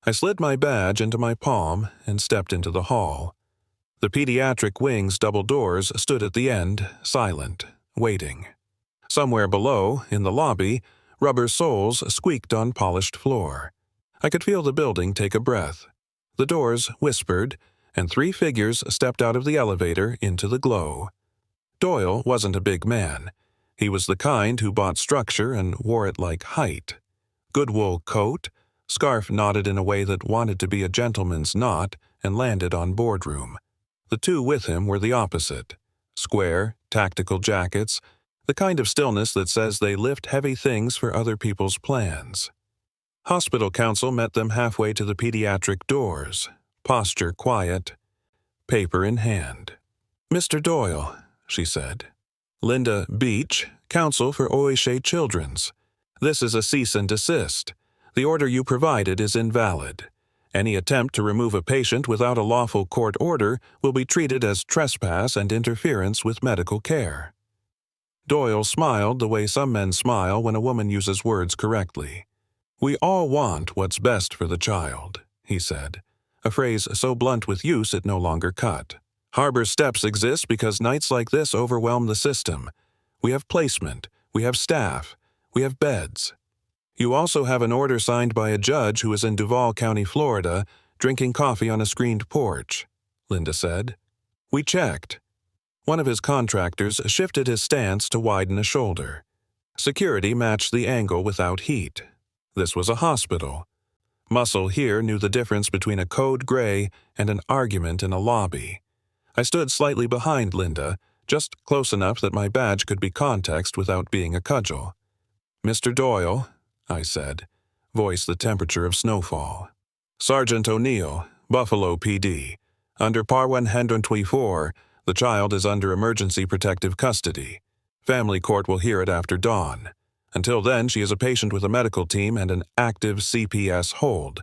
I slid my badge into my palm and stepped into the hall. The pediatric wing's double doors stood at the end, silent, waiting. Somewhere below, in the lobby, rubber soles squeaked on polished floor. I could feel the building take a breath. The doors whispered, and 3 figures stepped out of the elevator into the glow. Doyle wasn't a big man. He was the kind who bought structure and wore it like height. Good wool coat, scarf knotted in a way that wanted to be a gentleman's knot and landed on boardroom. The 2 with him were the opposite. Square, tactical jackets, the kind of stillness that says they lift heavy things for other people's plans. Hospital counsel met them halfway to the pediatric doors, posture quiet, paper in hand. "Mr. Doyle," she said. "Linda Beach, counsel for Oishe Children's. This is a cease and desist. The order you provided is invalid. Any attempt to remove a patient without a lawful court order will be treated as trespass and interference with medical care." Doyle smiled the way some men smile when a woman uses words correctly. "We all want what's best for the child," he said, a phrase so blunt with use it no longer cut. "Harbor Steps exists because nights like this overwhelm the system. We have placement, we have staff, we have beds. You also have an order signed by a judge who is in Duval County, Florida, drinking coffee on a screened porch," Linda said. We checked. One of his contractors shifted his stance to widen a shoulder. Security matched the angle without heat. This was a hospital. Muscle here knew the difference between a code gray and an argument in a lobby. I stood slightly behind Linda, just close enough that my badge could be context without being a cudgel. "Mr. Doyle," I said, voice the temperature of snowfall. "Sergeant O'Neill, Buffalo PD. Under Par 124, the child is under emergency protective custody. Family court will hear it after dawn. Until then, she is a patient with a medical team and an active CPS hold.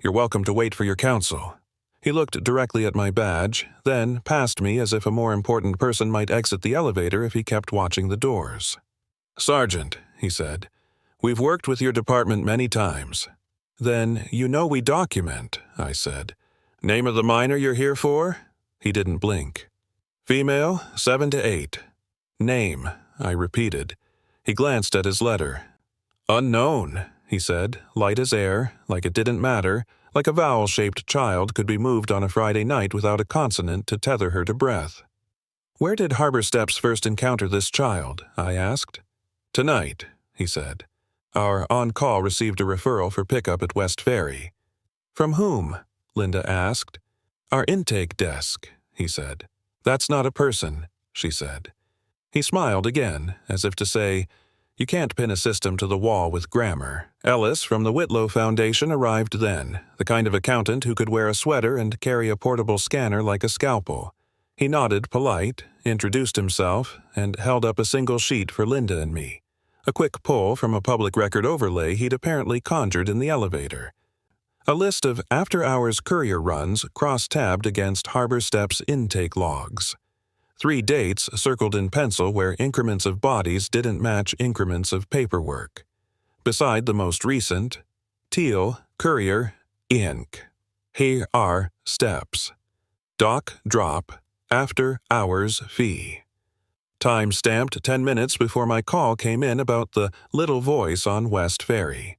You're welcome to wait for your counsel." He looked directly at my badge, then past me as if a more important person might exit the elevator if he kept watching the doors. "Sergeant," he said, "we've worked with your department many times." "Then you know we document," I said. "Name of the minor you're here for?" He didn't blink. "Female, 7 to 8. "Name," I repeated. He glanced at his letter. "Unknown," he said, light as air, like it didn't matter, like a vowel-shaped child could be moved on a Friday night without a consonant to tether her to breath. "Where did Harbor Steps first encounter this child?" I asked. "Tonight," he said. "Our on-call received a referral for pickup at West Ferry." "From whom?" Linda asked. "Our intake desk," he said. "That's not a person," she said. He smiled again, as if to say, "You can't pin a system to the wall with grammar." Ellis from the Whitlow Foundation arrived then, the kind of accountant who could wear a sweater and carry a portable scanner like a scalpel. He nodded polite, introduced himself, and held up a single sheet for Linda and me. A quick pull from a public record overlay he'd apparently conjured in the elevator. A list of after-hours courier runs cross-tabbed against Harbor Steps intake logs. 3 dates circled in pencil where increments of bodies didn't match increments of paperwork. Beside the most recent, Teal, Courier, Inc. Here are steps. Dock drop, after hours fee. Time stamped 10 minutes before my call came in about the little voice on West Ferry.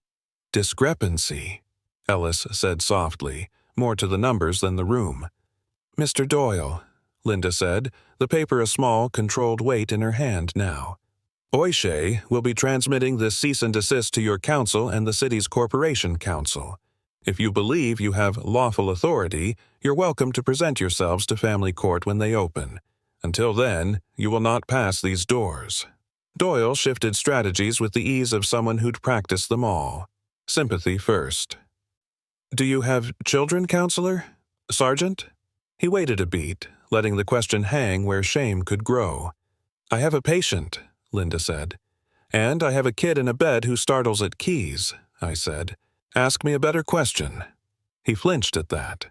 "Discrepancy," Ellis said softly, more to the numbers than the room. "Mr. Doyle," Linda said, the paper a small, controlled weight in her hand now. "Oishe will be transmitting this cease and desist to your council and the city's corporation council. If you believe you have lawful authority, you're welcome to present yourselves to family court when they open. Until then, you will not pass these doors." Doyle shifted strategies with the ease of someone who'd practiced them all. Sympathy first. "Do you have children, counselor? Sergeant?" He waited a beat, letting the question hang where shame could grow. "I have a patient," Linda said. "And I have a kid in a bed who startles at keys," I said. "Ask me a better question." He flinched at that.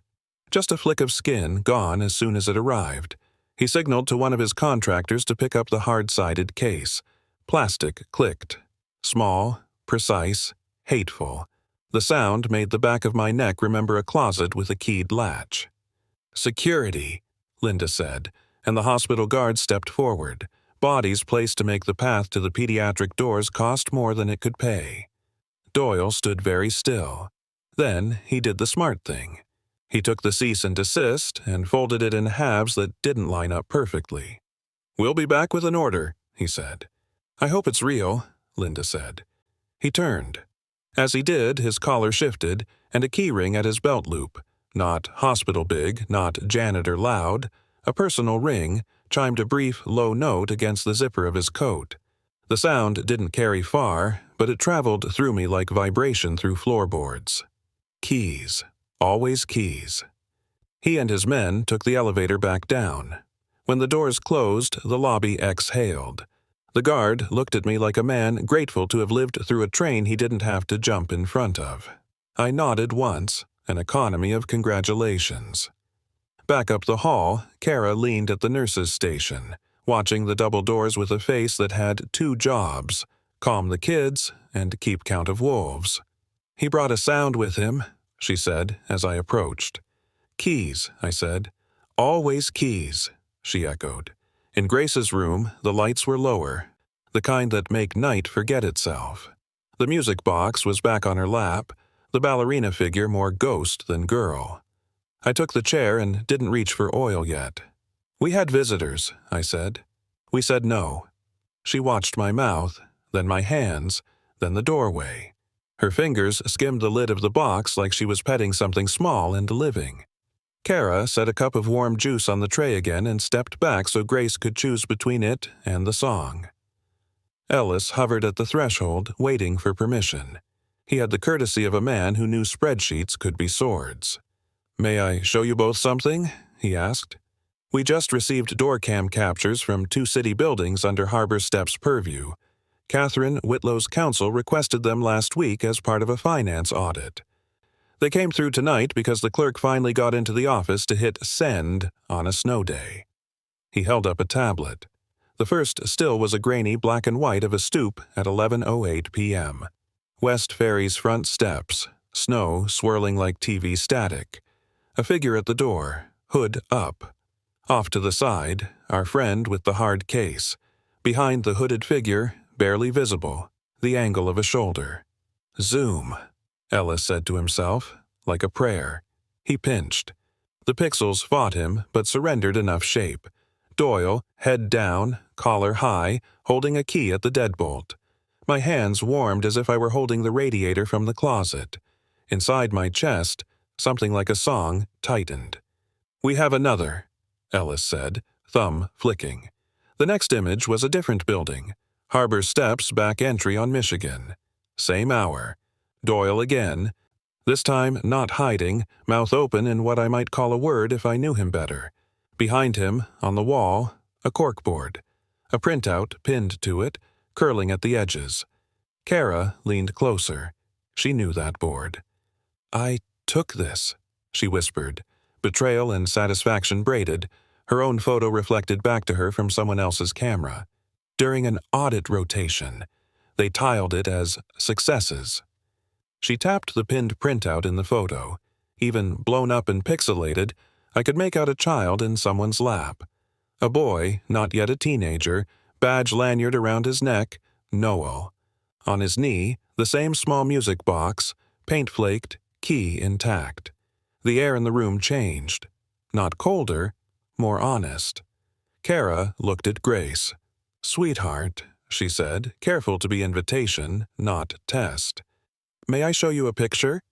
Just a flick of skin, gone as soon as it arrived. He signaled to one of his contractors to pick up the hard-sided case. Plastic clicked. Small, precise, hateful. The sound made the back of my neck remember a closet with a keyed latch. "Security," Linda said, and the hospital guard stepped forward. Bodies placed to make the path to the pediatric doors cost more than it could pay. Doyle stood very still. Then he did the smart thing. He took the cease and desist and folded it in halves that didn't line up perfectly. "We'll be back with an order," he said. "I hope it's real," Linda said. He turned. As he did, his collar shifted, and a keyring at his belt loop, not hospital big, not janitor loud, a personal ring, chimed a brief, low note against the zipper of his coat. The sound didn't carry far, but it traveled through me like vibration through floorboards. Keys. Always keys. He and his men took the elevator back down. When the doors closed, the lobby exhaled. The guard looked at me like a man grateful to have lived through a train he didn't have to jump in front of. I nodded once, an economy of congratulations. Back up the hall, Kara leaned at the nurse's station, watching the double doors with a face that had two jobs: calm the kids and keep count of wolves. "He brought a sound with him," she said as I approached. "Keys," I said. "Always keys," she echoed. In Grace's room, the lights were lower, the kind that make night forget itself. The music box was back on her lap, the ballerina figure more ghost than girl. I took the chair and didn't reach for oil yet. "We had visitors," I said. "We said no." She watched my mouth, then my hands, then the doorway. Her fingers skimmed the lid of the box like she was petting something small and living. Kara set a cup of warm juice on the tray again and stepped back so Grace could choose between it and the song. Ellis hovered at the threshold, waiting for permission. He had the courtesy of a man who knew spreadsheets could be swords. "May I show you both something?" he asked. "We just received door cam captures from 2 city buildings under Harbor Steps purview. Catherine Whitlow's counsel requested them last week as part of a finance audit. They came through tonight because the clerk finally got into the office to hit send on a snow day." He held up a tablet. The first still was a grainy black and white of a stoop at 11:08 p.m. West Ferry's front steps, snow swirling like TV static. A figure at the door, hood up. Off to the side, our friend with the hard case. Behind the hooded figure, barely visible, the angle of a shoulder. "Zoom," Ellis said to himself, like a prayer. He pinched. The pixels fought him, but surrendered enough shape. Doyle, head down, collar high, holding a key at the deadbolt. My hands warmed as if I were holding the radiator from the closet. Inside my chest, something like a song tightened. "We have another," Ellis said, thumb flicking. The next image was a different building. Harbor Steps back entry on Michigan. Same hour. Doyle again. This time not hiding, mouth open in what I might call a word if I knew him better. Behind him, on the wall, a corkboard. A printout pinned to it, curling at the edges. Kara leaned closer. She knew that board. "I took this," she whispered, betrayal and satisfaction braided, her own photo reflected back to her from someone else's camera. "During an audit rotation. They tiled it as successes." She tapped the pinned printout in the photo. Even blown up and pixelated, I could make out a child in someone's lap. A boy, not yet a teenager, badge lanyard around his neck, Noel. On his knee, the same small music box, paint-flaked, key intact. The air in the room changed. Not colder, more honest. Kara looked at Grace. "Sweetheart," she said, careful to be invitation, not test. "May I show you a picture?"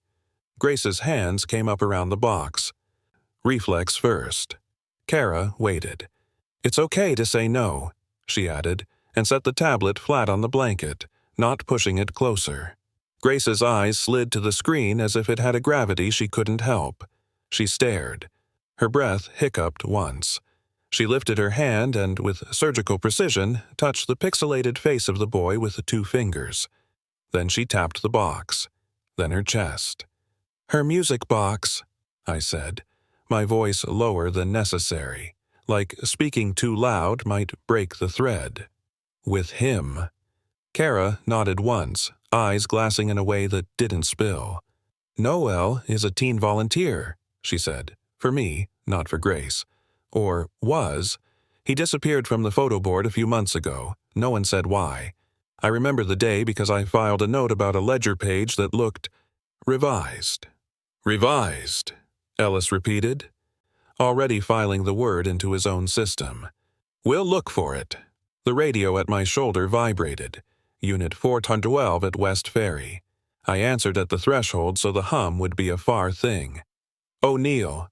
Grace's hands came up around the box. Reflex first. Kara waited. "It's okay to say no," she added, and set the tablet flat on the blanket, not pushing it closer. Grace's eyes slid to the screen as if it had a gravity she couldn't help. She stared. Her breath hiccuped once. She lifted her hand and, with surgical precision, touched the pixelated face of the boy with 2 fingers. Then she tapped the box. Then her chest. "Her music box," I said, my voice lower than necessary, like speaking too loud might break the thread. "With him." Kara nodded once, eyes glassing in a way that didn't spill. "Noel is a teen volunteer," she said, for me, not for Grace. Or was. He disappeared from the photo board a few months ago. No one said why. I remember the day because I filed a note about a ledger page that looked revised. Revised, Ellis repeated, already filing the word into his own system. We'll look for it. The radio at my shoulder vibrated. Unit 412 at West Ferry. I answered at the threshold so the hum would be a far thing. O'Neill.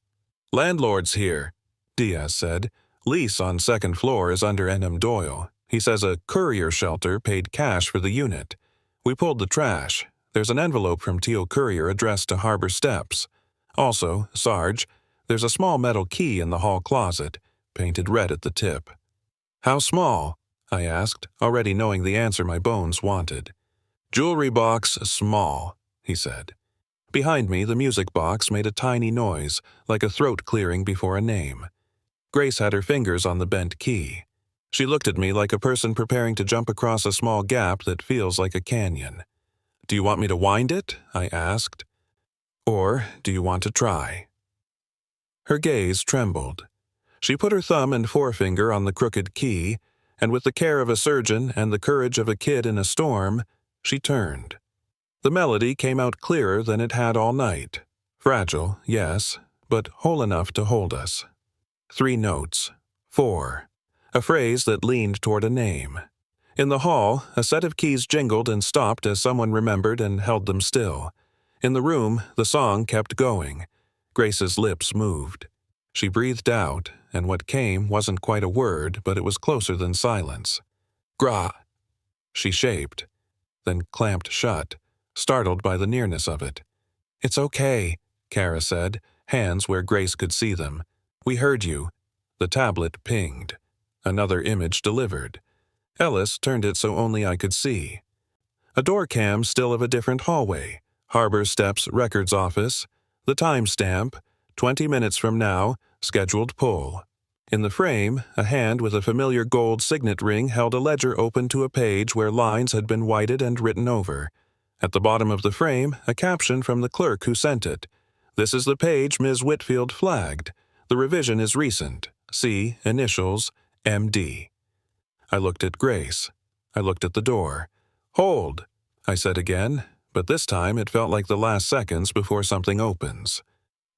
Landlord's here, Diaz said. Lease on second floor is under N.M. Doyle. He says a courier shelter paid cash for the unit. We pulled the trash. There's an envelope from Teal Courier addressed to Harbor Steps. Also, Sarge, there's a small metal key in the hall closet, painted red at the tip. How small? I asked, already knowing the answer my bones wanted. Jewelry box small, he said. Behind me, the music box made a tiny noise, like a throat clearing before a name. Grace had her fingers on the bent key. She looked at me like a person preparing to jump across a small gap that feels like a canyon. Do you want me to wind it? I asked. Or do you want to try? Her gaze trembled. She put her thumb and forefinger on the crooked key, and with the care of a surgeon and the courage of a kid in a storm, she turned. The melody came out clearer than it had all night. Fragile, yes, but whole enough to hold us. 3 notes. 4. A phrase that leaned toward a name. In the hall, a set of keys jingled and stopped as someone remembered and held them still. In the room, the song kept going. Grace's lips moved. She breathed out, and what came wasn't quite a word, but it was closer than silence. Gra. She shaped, then clamped shut, startled by the nearness of it. It's okay, Kara said, hands where Grace could see them. We heard you. The tablet pinged. Another image delivered. Ellis turned it so only I could see. A door cam still of a different hallway. Harbor Steps Records Office. The timestamp, 20 minutes from now, scheduled pull. In the frame, a hand with a familiar gold signet ring held a ledger open to a page where lines had been whited and written over. At the bottom of the frame, a caption from the clerk who sent it. This is the page Ms. Whitfield flagged. The revision is recent. See, initials, M.D. I looked at Grace. I looked at the door. Hold, I said again, but this time it felt like the last seconds before something opens.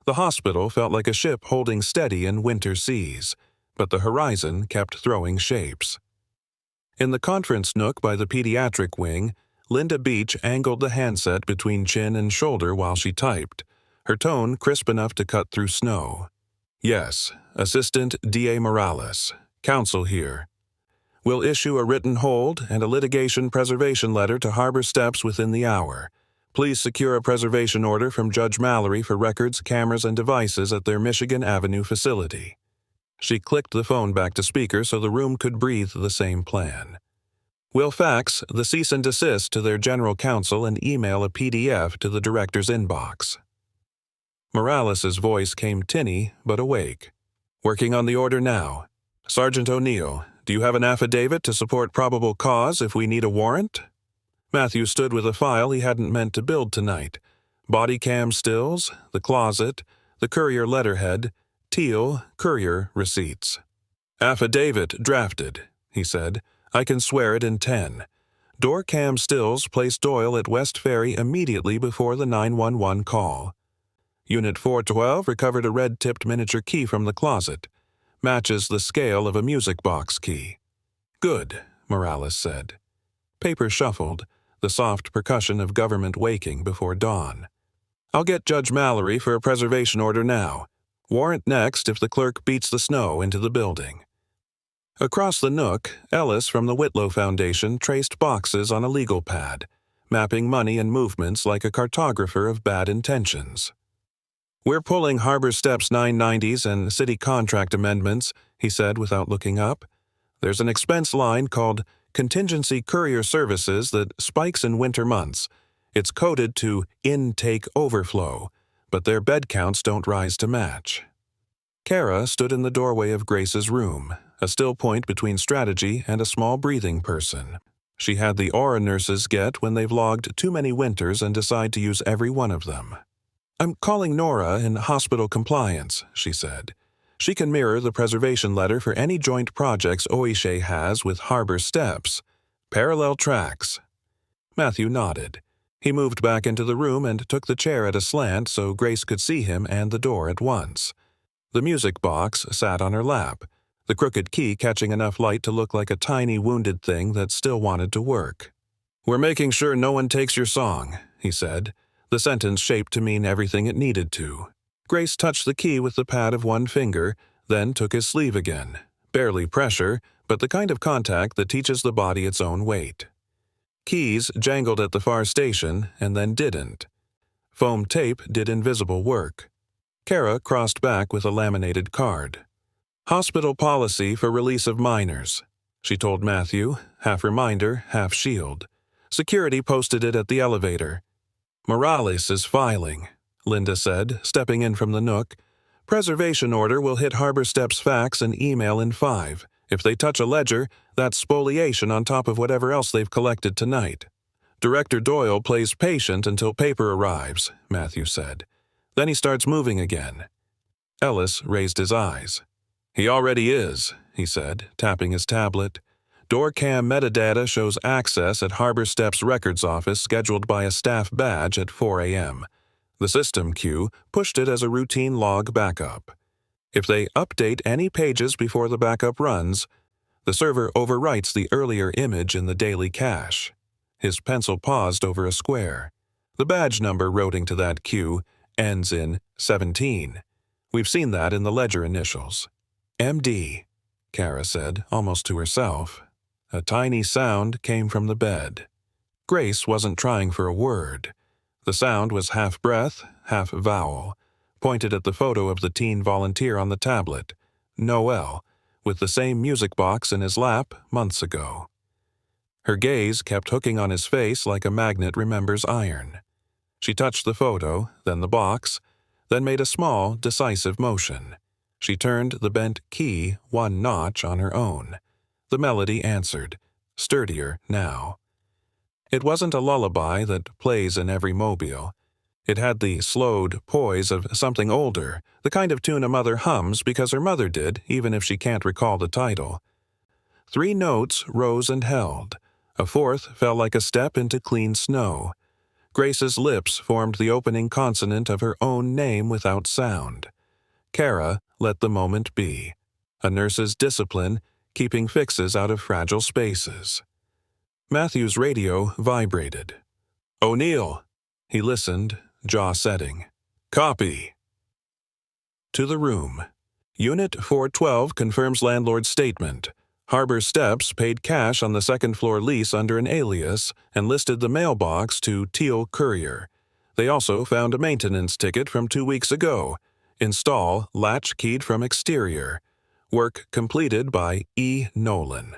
The hospital felt like a ship holding steady in winter seas, but the horizon kept throwing shapes. In the conference nook by the pediatric wing, Linda Beach angled the handset between chin and shoulder while she typed, her tone crisp enough to cut through snow. Yes, Assistant D.A. Morales, counsel here. We'll issue a written hold and a litigation preservation letter to Harbor Steps within the hour. Please secure a preservation order from Judge Mallory for records, cameras, and devices at their Michigan Avenue facility. She clicked the phone back to speaker so the room could breathe the same plan. We'll fax the cease and desist to their general counsel and email a PDF to the director's inbox. Morales's voice came tinny but awake. Working on the order now. Sergeant O'Neill, do you have an affidavit to support probable cause if we need a warrant? Matthew stood with a file he hadn't meant to build tonight. Body cam stills, the closet, the courier letterhead, Teal, courier receipts. Affidavit drafted, he said. I can swear it in 10. Door cam stills placed Doyle at West Ferry immediately before the 911 call. Unit 412 recovered a red-tipped miniature key from the closet. Matches the scale of a music box key. Good, Morales said. Paper shuffled, the soft percussion of government waking before dawn. I'll get Judge Mallory for a preservation order now. Warrant next if the clerk beats the snow into the building. Across the nook, Ellis from the Whitlow Foundation traced boxes on a legal pad, mapping money and movements like a cartographer of bad intentions. We're pulling Harbor Steps 990s and city contract amendments, he said without looking up. There's an expense line called Contingency Courier Services that spikes in winter months. It's coded to intake overflow, but their bed counts don't rise to match. Kara stood in the doorway of Grace's room, a still point between strategy and a small breathing person. She had the aura nurses get when they've logged too many winters and decide to use every one of them. I'm calling Nora in hospital compliance, she said. She can mirror the preservation letter for any joint projects Oishe has with Harbor Steps. Parallel tracks. Matthew nodded. He moved back into the room and took the chair at a slant so Grace could see him and the door at once. The music box sat on her lap, the crooked key catching enough light to look like a tiny wounded thing that still wanted to work. "We're making sure no one takes your song," he said, the sentence shaped to mean everything it needed to. Grace touched the key with the pad of one finger, then took his sleeve again. Barely pressure, but the kind of contact that teaches the body its own weight. Keys jangled at the far station and then didn't. Foam tape did invisible work. Kara crossed back with a laminated card. "Hospital policy for release of minors," she told Matthew, half reminder, half shield. Security posted it at the elevator. "Morales is filing," Linda said, stepping in from the nook. "Preservation order will hit Harbor Steps fax and email in 5. If they touch a ledger, that's spoliation on top of whatever else they've collected tonight." "Director Doyle plays patient until paper arrives," Matthew said. "Then he starts moving again." Ellis raised his eyes. "He already is," he said, tapping his tablet. "Doorcam metadata shows access at Harbor Steps Records Office scheduled by a staff badge at 4 a.m. The system queue pushed it as a routine log backup. If they update any pages before the backup runs, the server overwrites the earlier image in the daily cache." His pencil paused over a square. "The badge number routing to that queue ends in 17. We've seen that in the ledger initials." "MD," Kara said, almost to herself. A tiny sound came from the bed. Grace wasn't trying for a word. The sound was half breath, half vowel, pointed at the photo of the teen volunteer on the tablet, Noel, with the same music box in his lap months ago. Her gaze kept hooking on his face like a magnet remembers iron. She touched the photo, then the box, then made a small, decisive motion. She turned the bent key one notch on her own. The melody answered, sturdier now. It wasn't a lullaby that plays in every mobile. It had the slowed poise of something older, the kind of tune a mother hums because her mother did, even if she can't recall the title. 3 notes rose and held. A 4th fell like a step into clean snow. Grace's lips formed the opening consonant of her own name without sound. Kara let the moment be. A nurse's discipline, keeping fixes out of fragile spaces. Matthew's radio vibrated. "O'Neill." He listened, jaw setting. "Copy." To the room. "Unit 412 confirms landlord's statement. Harbor Steps paid cash on the second-floor lease under an alias and listed the mailbox to Teal Courier. They also found a maintenance ticket from 2 weeks ago. Install latch keyed from exterior. Work completed by E. Nolan."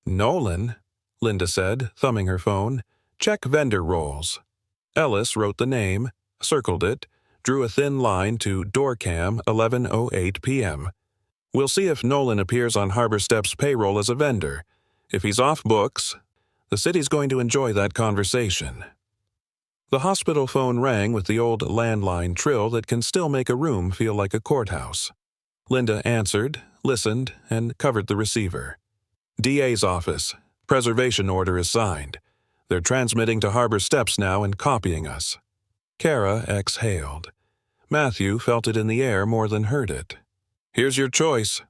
"Nolan?" Linda said, thumbing her phone. "Check vendor rolls." Ellis wrote the name, circled it, drew a thin line to Doorcam 11:08 p.m. "We'll see if Nolan appears on Harbor Steps payroll as a vendor. If he's off books, the city's going to enjoy that conversation." The hospital phone rang with the old landline trill that can still make a room feel like a courthouse. Linda answered, listened, and covered the receiver. "DA's office. Preservation order is signed. They're transmitting to Harbor Steps now and copying us." Kara exhaled. Matthew felt it in the air more than heard it. "Here's your choice,"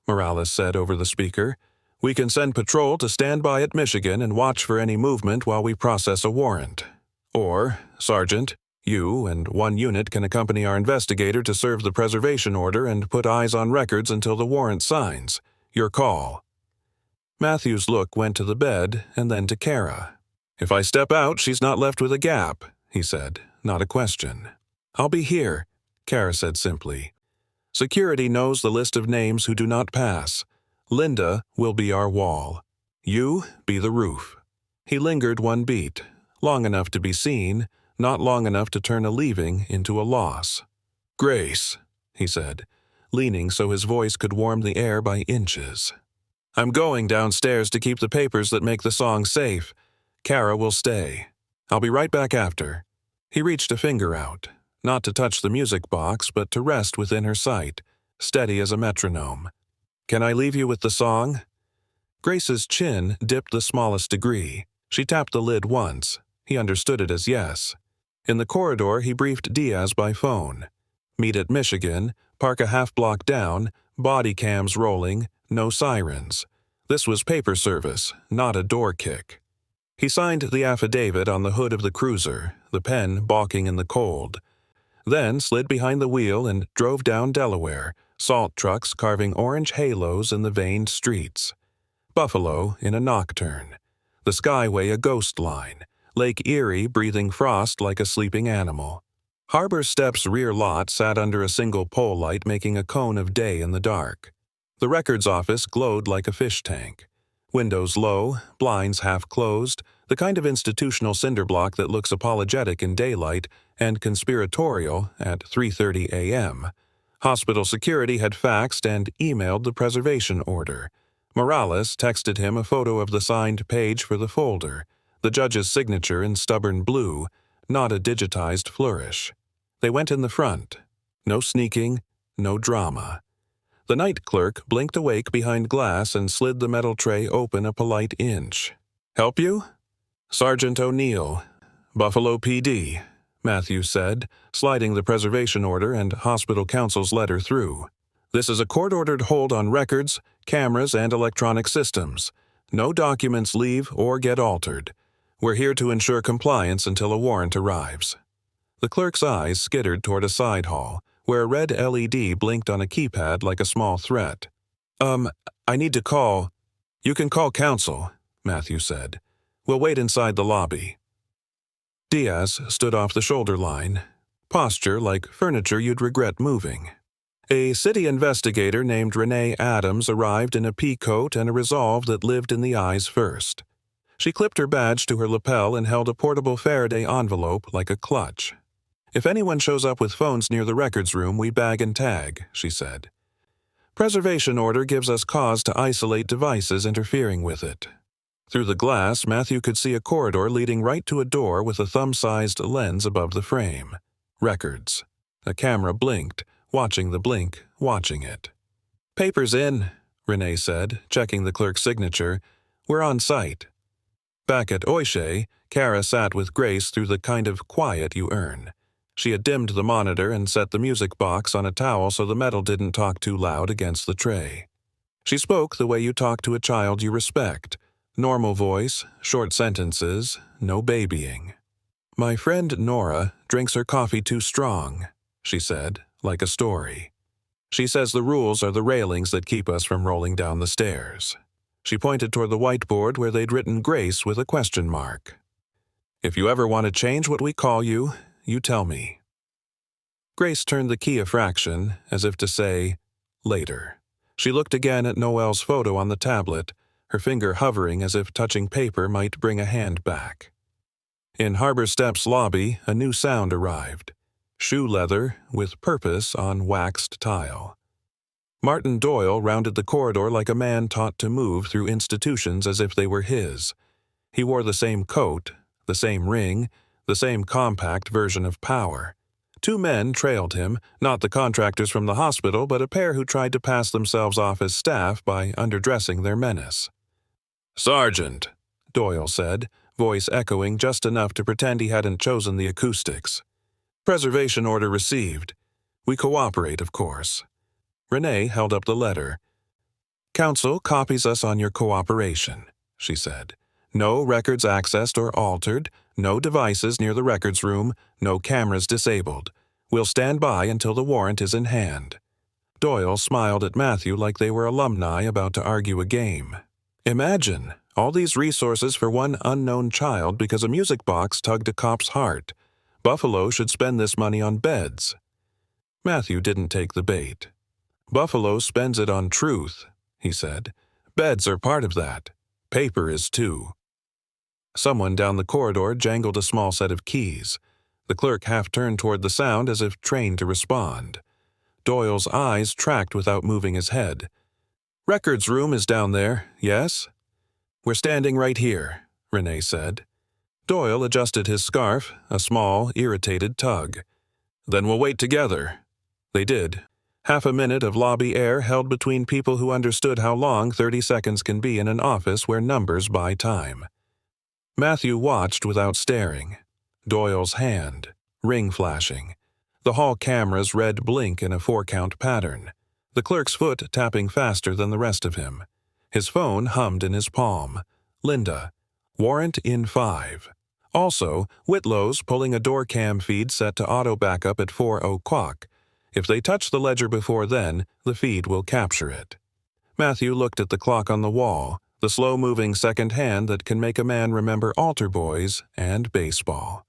Morales said over the speaker. "We can send patrol to stand by at Michigan and watch for any movement while we process a warrant. Or, Sergeant, you and 1 unit can accompany our investigator to serve the preservation order and put eyes on records until the warrant signs. Your call." Matthew's look went to the bed and then to Kara. "If I step out, she's not left with a gap," he said, not a question. "I'll be here," Kara said simply. "Security knows the list of names who do not pass. Linda will be our wall. You be the roof." He lingered 1 beat, long enough to be seen, not long enough to turn a leaving into a loss. "Grace," he said, leaning so his voice could warm the air by inches. "I'm going downstairs to keep the papers that make the song safe. Kara will stay. I'll be right back after." He reached a finger out, not to touch the music box, but to rest within her sight. steady as a metronome. "Can I leave you with the song?" Grace's chin dipped the smallest degree. She tapped the lid once. He understood it as yes. In the corridor, he briefed Diaz by phone. Meet at Michigan, park a half block down, body cams rolling, no sirens. This was paper service, not a door kick. He signed the affidavit on the hood of the cruiser, the pen balking in the cold. Then slid behind the wheel and drove down Delaware, salt trucks carving orange halos in the veined streets. Buffalo in a nocturne. The Skyway a ghost line. Lake Erie breathing frost like a sleeping animal. Harbor Steps' rear lot sat under a single pole light making a cone of day in the dark. The records office glowed like a fish tank. Windows low, blinds half closed, the kind of institutional cinder block that looks apologetic in daylight and conspiratorial at 3:30 a.m. Hospital security had faxed and emailed the preservation order. Morales texted him a photo of the signed page for the folder, the judge's signature in stubborn blue, not a digitized flourish. They went in the front. No sneaking, no drama. The night clerk blinked awake behind glass and slid the metal tray open a polite inch. "Help you?" "Sergeant O'Neill, Buffalo PD," Matthew said, sliding the preservation order and hospital counsel's letter through. "This is a court-ordered hold on records, cameras, and electronic systems. No documents leave or get altered. We're here to ensure compliance until a warrant arrives." The clerk's eyes skittered toward a side hall, where a red LED blinked on a keypad like a small threat. I need to call." "You can call counsel," Matthew said. "We'll wait inside the lobby." Diaz stood off the shoulder line, posture like furniture you'd regret moving. A city investigator named Renee Adams arrived in a pea coat and a resolve that lived in the eyes first. She clipped her badge to her lapel and held a portable Faraday envelope like a clutch. "If anyone shows up with phones near the records room, we bag and tag," she said. "Preservation order gives us cause to isolate devices interfering with it." Through the glass, Matthew could see a corridor leading right to a door with a thumb-sized lens above the frame. Records. A camera blinked, watching the blink, watching it. "Papers in," Renee said, checking the clerk's signature. "We're on site." Back at Oishe, Kara sat with Grace through the kind of quiet you earn. She had dimmed the monitor and set the music box on a towel so the metal didn't talk too loud against the tray. She spoke the way you talk to a child you respect. Normal voice, short sentences, no babying. "My friend Nora drinks her coffee too strong," she said, like a story. "She says the rules are the railings that keep us from rolling down the stairs." She pointed toward the whiteboard where they'd written Grace with a question mark. "If you ever want to change what we call you, you tell me." Grace turned the key a fraction, as if to say, later. She looked again at Noelle's photo on the tablet, her finger hovering as if touching paper might bring a hand back. In Harbor Steps' lobby, a new sound arrived. Shoe leather with purpose on waxed tile. Martin Doyle rounded the corridor like a man taught to move through institutions as if they were his. He wore the same coat, the same ring, the same compact version of power. Two men trailed him, not the contractors from the hospital, but a pair who tried to pass themselves off as staff by underdressing their menace. "Sergeant," Doyle said, voice echoing just enough to pretend he hadn't chosen the acoustics. "Preservation order received. We cooperate, of course." Renee held up the letter. "Counsel copies us on your cooperation," she said. "No records accessed or altered, no devices near the records room, no cameras disabled. We'll stand by until the warrant is in hand." Doyle smiled at Matthew like they were alumni about to argue a game. Imagine, all these resources for one unknown child because a music box tugged a cop's heart. Buffalo should spend this money on beds. Matthew didn't take the bait. "Buffalo spends it on truth," he said. "Beds are part of that. Paper is too." Someone down the corridor jangled a small set of keys. The clerk half turned toward the sound as if trained to respond. Doyle's eyes tracked without moving his head. "Records room is down there, yes?" "We're standing right here," Renee said. Doyle adjusted his scarf, a small, irritated tug. "Then we'll wait together." They did. Half a minute of lobby air held between people who understood how long 30 seconds can be in an office where numbers buy time. Matthew watched without staring. Doyle's hand, ring flashing. The hall camera's red blink in a 4-count pattern. The clerk's foot tapping faster than the rest of him. His phone hummed in his palm. Linda. Warrant in 5. Also, Whitlow's pulling a door cam feed set to auto backup at 4:00. If they touch the ledger before then, the feed will capture it. Matthew looked at the clock on the wall, the slow-moving second hand that can make a man remember altar boys and baseball.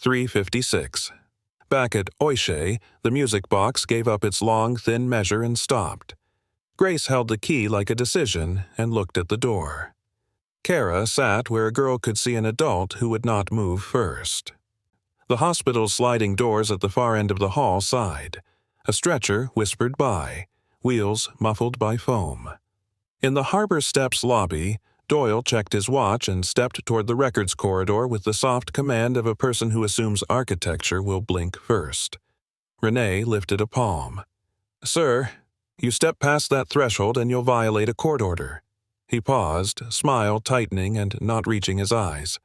3:56. Back at Oishe, the music box gave up its long, thin measure and stopped. Grace held the key like a decision and looked at the door. Kara sat where a girl could see an adult who would not move first. The hospital's sliding doors at the far end of the hall sighed. A stretcher whispered by, wheels muffled by foam. In the Harbor Steps lobby, Doyle checked his watch and stepped toward the records corridor with the soft command of a person who assumes architecture will blink first. Renee lifted a palm. "Sir, you step past that threshold and you'll violate a court order." He paused, smile tightening and not reaching his eyes.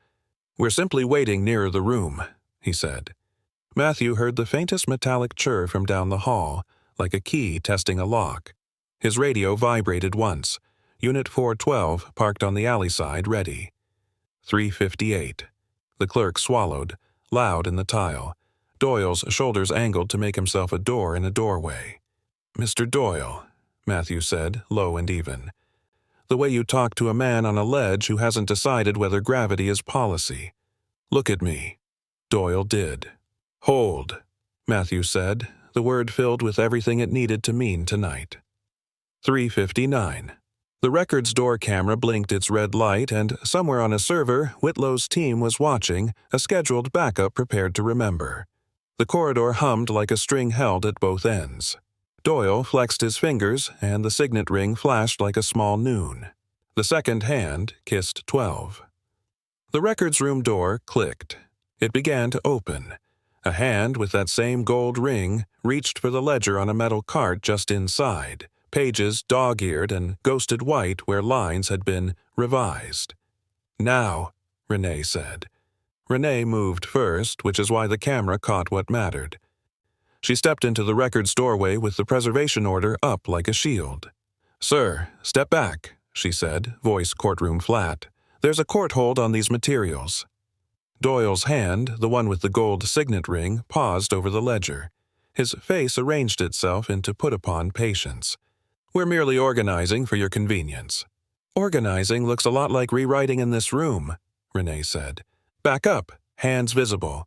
"We're simply waiting nearer the room," he said. Matthew heard the faintest metallic chirr from down the hall, like a key testing a lock. His radio vibrated once. Unit 412 parked on the alley side, ready. 3:58. The clerk swallowed, loud in the tile. Doyle's shoulders angled to make himself a door in a doorway. "Mr. Doyle," Matthew said, low and even. "The way you talk to a man on a ledge who hasn't decided whether gravity is policy. Look at me." Doyle did. "Hold," Matthew said, the word filled with everything it needed to mean tonight. 3:59. The records door camera blinked its red light, and somewhere on a server, Whitlow's team was watching, a scheduled backup prepared to remember. The corridor hummed like a string held at both ends. Doyle flexed his fingers, and the signet ring flashed like a small noon. The second hand kissed 12. The records room door clicked. It began to open. A hand with that same gold ring reached for the ledger on a metal cart just inside. Pages dog-eared and ghosted white where lines had been revised. "Now," Renee said. Renee moved first, which is why the camera caught what mattered. She stepped into the records doorway with the preservation order up like a shield. "Sir, step back," she said, voice courtroom flat. "There's a court hold on these materials." Doyle's hand, the one with the gold signet ring, paused over the ledger. His face arranged itself into put-upon patience. "We're merely organizing for your convenience." "Organizing looks a lot like rewriting in this room," Renee said. "Back up, hands visible."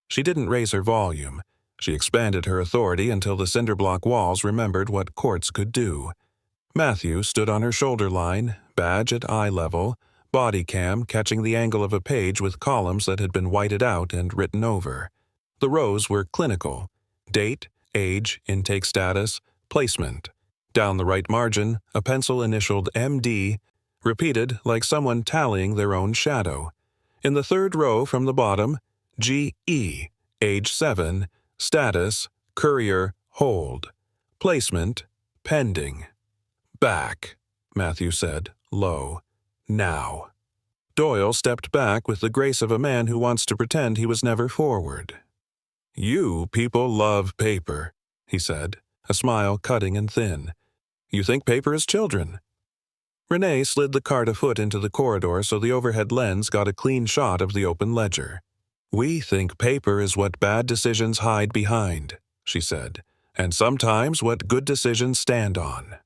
She didn't raise her volume. She expanded her authority until the cinderblock walls remembered what courts could do. Matthew stood on her shoulder line, badge at eye level, body cam catching the angle of a page with columns that had been whited out and written over. The rows were clinical: date, age, intake status, placement. Down the right margin, a pencil initialed MD, repeated like someone tallying their own shadow. In the third row from the bottom, GE, age 7, status, courier, hold. Placement, pending. "Back," Matthew said, low. "Now." Doyle stepped back with the grace of a man who wants to pretend he was never forward. "You people love paper," he said, a smile cutting and thin. "You think paper is children." Renee slid the cart a foot into the corridor so the overhead lens got a clean shot of the open ledger. "We think paper is what bad decisions hide behind," she said, "and sometimes what good decisions stand on."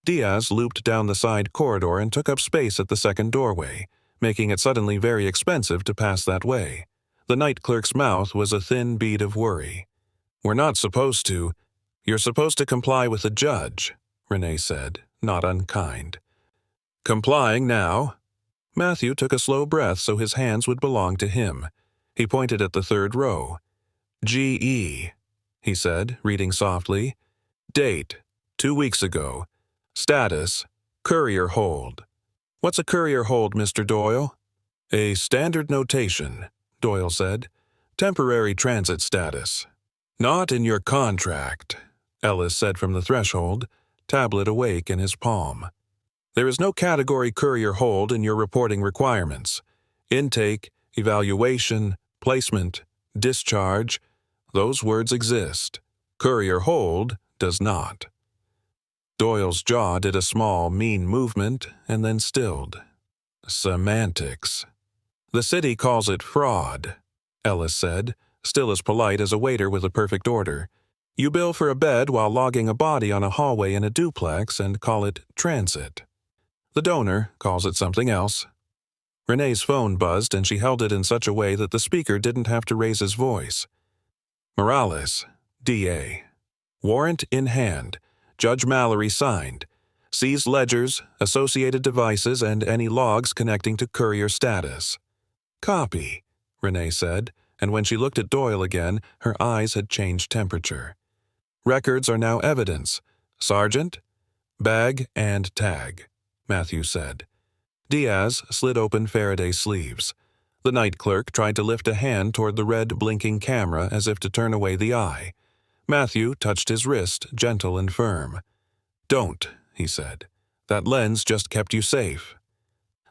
Diaz looped down the side corridor and took up space at the second doorway, making it suddenly very expensive to pass that way. The night clerk's mouth was a thin bead of worry. "We're not supposed to. You're supposed to comply with the judge," Renee said, not unkind. "Complying now." Matthew took a slow breath so his hands would belong to him. He pointed at the third row. "GE," he said, reading softly. "Date, 2 weeks ago. Status, courier hold." "What's a courier hold, Mr. Doyle?" "A standard notation," Doyle said. "Temporary transit status." "Not in your contract." Ellis said from the threshold, tablet awake in his palm. There is no category courier hold in your reporting requirements. Intake, evaluation, placement, discharge, those words exist. Courier hold does not. Doyle's jaw did a small, mean movement and then stilled. Semantics. The city calls it fraud, Ellis said, still as polite as a waiter with a perfect order. You bill for a bed while logging a body on a hallway in a duplex and call it transit. The donor calls it something else. Renee's phone buzzed and she held it in such a way that the speaker didn't have to raise his voice. Morales, DA. Warrant in hand. Judge Mallory signed. Seized ledgers, associated devices, and any logs connecting to courier status. Copy, Renee said, and when she looked at Doyle again, her eyes had changed temperature. Records are now evidence. Sergeant? Bag and tag, Matthew said. Diaz slid open Faraday's sleeves. The night clerk tried to lift a hand toward the red blinking camera as if to turn away the eye. Matthew touched his wrist, gentle and firm. Don't, he said. That lens just kept you safe.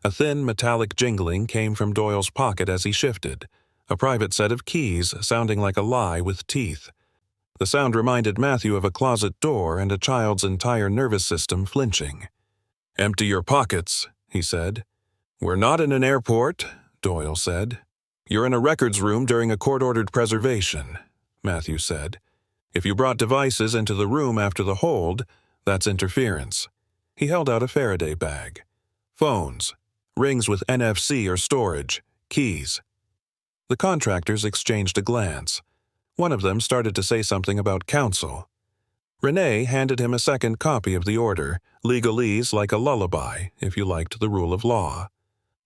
A thin metallic jingling came from Doyle's pocket as he shifted, a private set of keys sounding like a lie with teeth. The sound reminded Matthew of a closet door and a child's entire nervous system flinching. Empty your pockets, he said. We're not in an airport, Doyle said. You're in a records room during a court-ordered preservation, Matthew said. If you brought devices into the room after the hold, that's interference. He held out a Faraday bag. Phones, rings with NFC or storage, keys. The contractors exchanged a glance. One of them started to say something about counsel. Renee handed him a second copy of the order, legalese like a lullaby, if you liked the rule of law.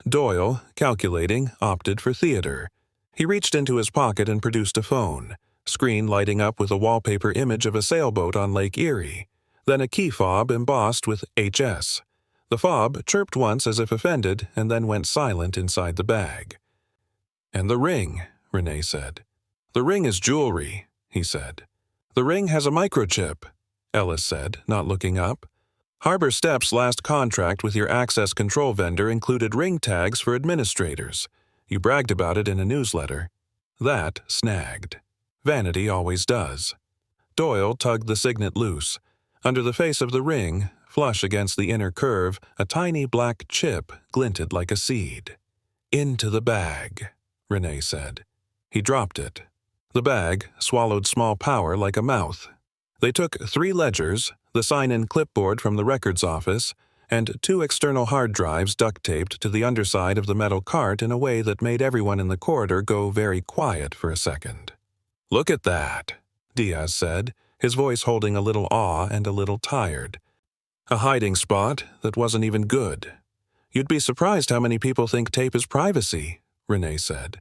Doyle, calculating, opted for theater. He reached into his pocket and produced a phone, screen lighting up with a wallpaper image of a sailboat on Lake Erie, then a key fob embossed with HS. The fob chirped once as if offended and then went silent inside the bag. And the ring, Renee said. The ring is jewelry, he said. The ring has a microchip, Ellis said, not looking up. Harbor Step's last contract with your access control vendor included ring tags for administrators. You bragged about it in a newsletter. That snagged. Vanity always does. Doyle tugged the signet loose. Under the face of the ring, flush against the inner curve, a tiny black chip glinted like a seed. Into the bag, Renee said. He dropped it. The bag swallowed small power like a mouth. They took 3 ledgers, the sign-in clipboard from the records office, and 2 external hard drives duct-taped to the underside of the metal cart in a way that made everyone in the corridor go very quiet for a second. Look at that, Diaz said, his voice holding a little awe and a little tired. A hiding spot that wasn't even good. You'd be surprised how many people think tape is privacy, Renee said.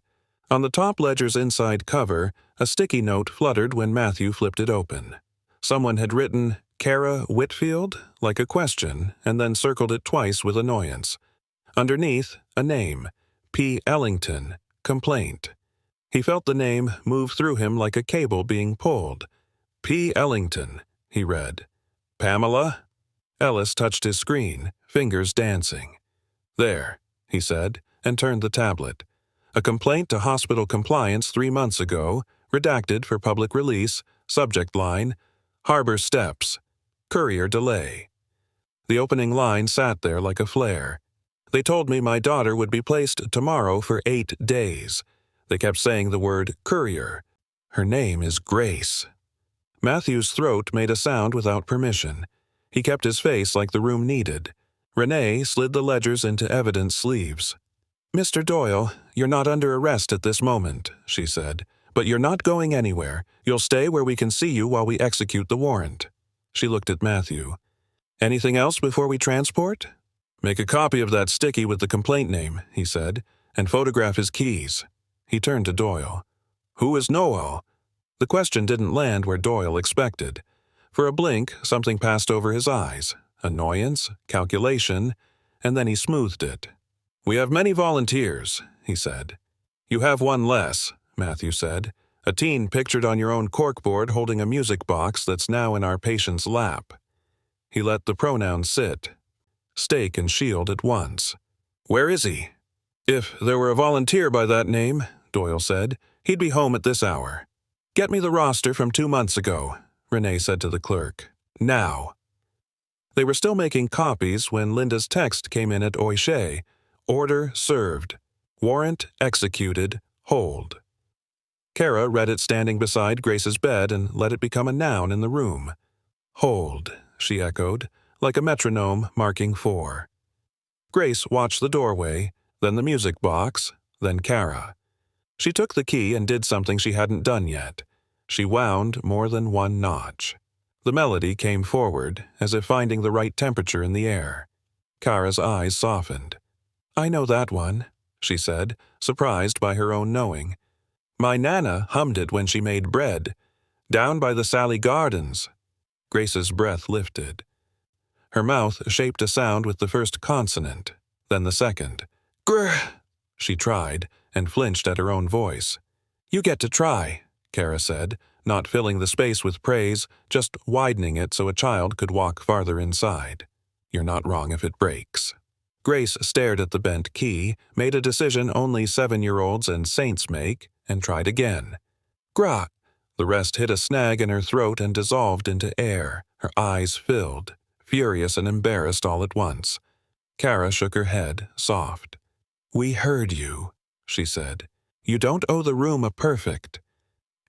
On the top ledger's inside cover, a sticky note fluttered when Matthew flipped it open. Someone had written, Kara Whitfield, like a question, and then circled it twice with annoyance. Underneath, a name, P. Ellington, complaint. He felt the name move through him like a cable being pulled. P. Ellington, he read. Pamela? Ellis touched his screen, fingers dancing. There, he said, and turned the tablet. A complaint to hospital compliance 3 months ago, redacted for public release, subject line, Harbor Steps, courier delay. The opening line sat there like a flare. They told me my daughter would be placed tomorrow for 8 days. They kept saying the word courier. Her name is Grace. Matthew's throat made a sound without permission. He kept his face like the room needed. Renee slid the ledgers into evidence sleeves. Mr. Doyle, you're not under arrest at this moment, she said, but you're not going anywhere. You'll stay where we can see you while we execute the warrant. She looked at Matthew. Anything else before we transport? Make a copy of that sticky with the complaint name, he said, and photograph his keys. He turned to Doyle. Who is Noel? The question didn't land where Doyle expected. For a blink, something passed over his eyes. Annoyance, calculation, and then he smoothed it. We have many volunteers, he said. You have one less, Matthew said. A teen pictured on your own corkboard holding a music box that's now in our patient's lap. He let the pronoun sit. Stake and shield at once. Where is he? If there were a volunteer by that name, Doyle said, he'd be home at this hour. Get me the roster from 2 months ago, Renee said to the clerk. Now. They were still making copies when Linda's text came in at Oishe. Order served. Warrant executed. Hold. Kara read it standing beside Grace's bed and let it become a noun in the room. Hold, she echoed, like a metronome marking 4. Grace watched the doorway, then the music box, then Kara. She took the key and did something she hadn't done yet. She wound more than one notch. The melody came forward, as if finding the right temperature in the air. Kara's eyes softened. I know that one, she said, surprised by her own knowing. My Nana hummed it when she made bread. Down by the Sally Gardens. Grace's breath lifted. Her mouth shaped a sound with the first consonant, then the second. Grr, she tried, and flinched at her own voice. You get to try, Kara said, not filling the space with praise, just widening it so a child could walk farther inside. You're not wrong if it breaks. Grace stared at the bent key, made a decision only 7-year-olds and saints make, and tried again. Gra! The rest hit a snag in her throat and dissolved into air, her eyes filled, furious and embarrassed all at once. Kara shook her head, soft. We heard you, she said. You don't owe the room a perfect.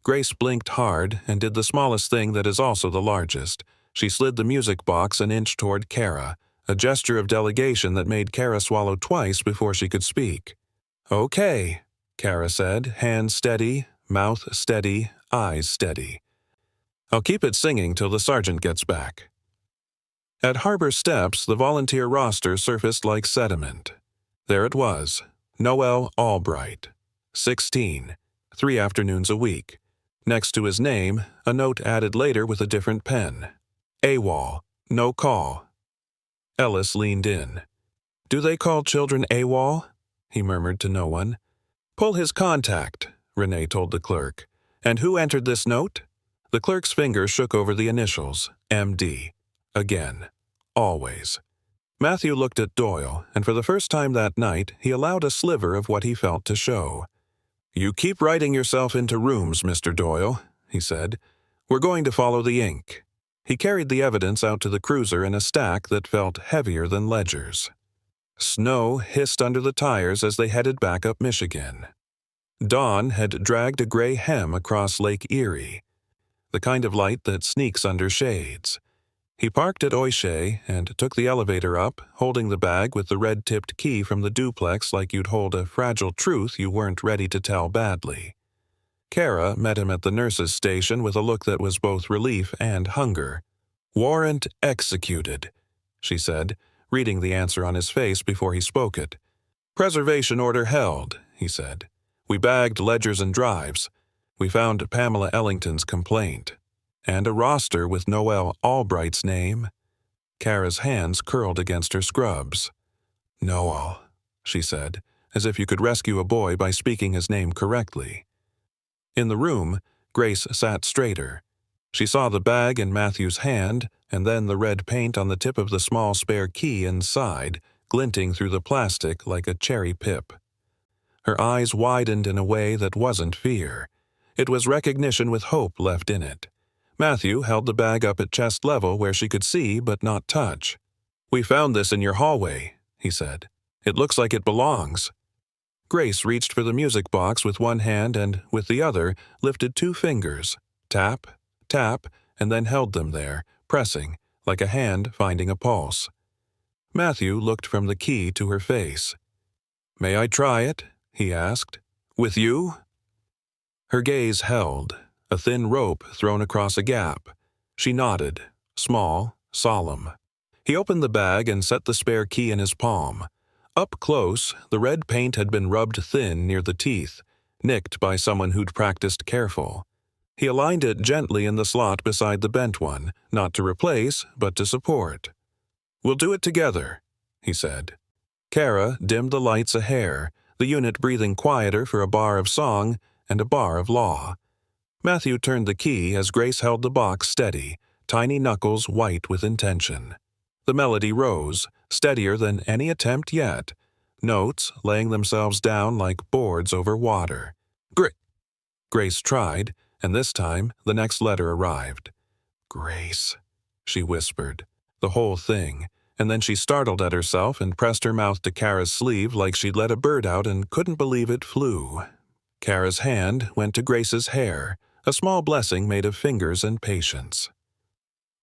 Grace blinked hard and did the smallest thing that is also the largest. She slid the music box an inch toward Kara, a gesture of delegation that made Kara swallow twice before she could speak. Okay, Kara said, hands steady, mouth steady, eyes steady. I'll keep it singing till the sergeant gets back. At Harbor Steps, the volunteer roster surfaced like sediment. There it was, Noel Albright, 16, 3 afternoons a week. Next to his name, a note added later with a different pen. AWOL, no call. Ellis leaned in. Do they call children AWOL? He murmured to no one. Pull his contact, Renee told the clerk. And who entered this note? The clerk's finger shook over the initials, MD. Again. Always. Matthew looked at Doyle, and for the first time that night, he allowed a sliver of what he felt to show. You keep writing yourself into rooms, Mr. Doyle, he said. We're going to follow the ink. He carried the evidence out to the cruiser in a stack that felt heavier than ledgers. Snow hissed under the tires as they headed back up Michigan. Dawn had dragged a gray hem across Lake Erie, the kind of light that sneaks under shades. He parked at Oishe and took the elevator up, holding the bag with the red-tipped key from the duplex like you'd hold a fragile truth you weren't ready to tell badly. Kara met him at the nurse's station with a look that was both relief and hunger. Warrant executed, she said, reading the answer on his face before he spoke it. Preservation order held, he said. We bagged ledgers and drives. We found Pamela Ellington's complaint. And a roster with Noel Albright's name. Kara's hands curled against her scrubs. Noel, she said, as if you could rescue a boy by speaking his name correctly. In the room, Grace sat straighter. She saw the bag in Matthew's hand, and then the red paint on the tip of the small spare key inside, glinting through the plastic like a cherry pip. Her eyes widened in a way that wasn't fear. It was recognition with hope left in it. Matthew held the bag up at chest level where she could see but not touch. We found this in your hallway, he said. It looks like it belongs. Grace reached for the music box with one hand and, with the other, lifted 2 fingers. Tap, tap, and then held them there, pressing, like a hand finding a pulse. Matthew looked from the key to her face. May I try it? He asked. With you? Her gaze held, a thin rope thrown across a gap. She nodded, small, solemn. He opened the bag and set the spare key in his palm. Up close, the red paint had been rubbed thin near the teeth, nicked by someone who'd practiced careful. He aligned it gently in the slot beside the bent one, not to replace, but to support. We'll do it together, he said. Kara dimmed the lights a hair, the unit breathing quieter for a bar of song and a bar of law. Matthew turned the key as Grace held the box steady, tiny knuckles white with intention. The melody rose, steadier than any attempt yet, notes laying themselves down like boards over water. Grace tried, and this time the next letter arrived. Grace, she whispered, the whole thing, and then she startled at herself and pressed her mouth to Kara's sleeve like she'd let a bird out and couldn't believe it flew. Kara's hand went to Grace's hair, a small blessing made of fingers and patience.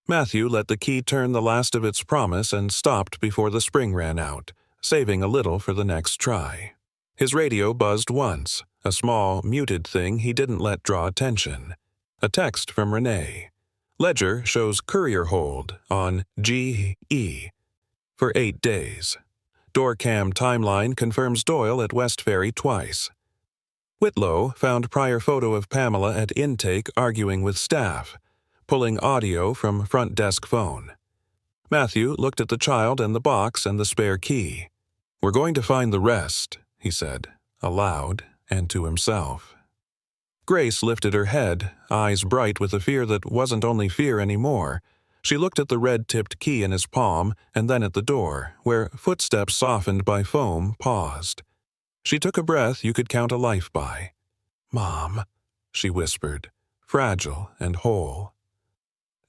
Matthew let the key turn the last of its promise and stopped before the spring ran out, saving a little for the next try. His radio buzzed once, a small, muted thing he didn't let draw attention. A text from Renee. Ledger shows courier hold on GE for 8 days. Doorcam timeline confirms Doyle at West Ferry twice. Whitlow found prior photo of Pamela at intake arguing with staff, pulling audio from front desk phone. Matthew looked at the child and the box and the spare key. We're going to find the rest, he said, aloud and to himself. Grace lifted her head, eyes bright with a fear that wasn't only fear anymore. She looked at the red-tipped key in his palm and then at the door, where footsteps softened by foam paused. She took a breath you could count a life by. Mom, she whispered, fragile and whole.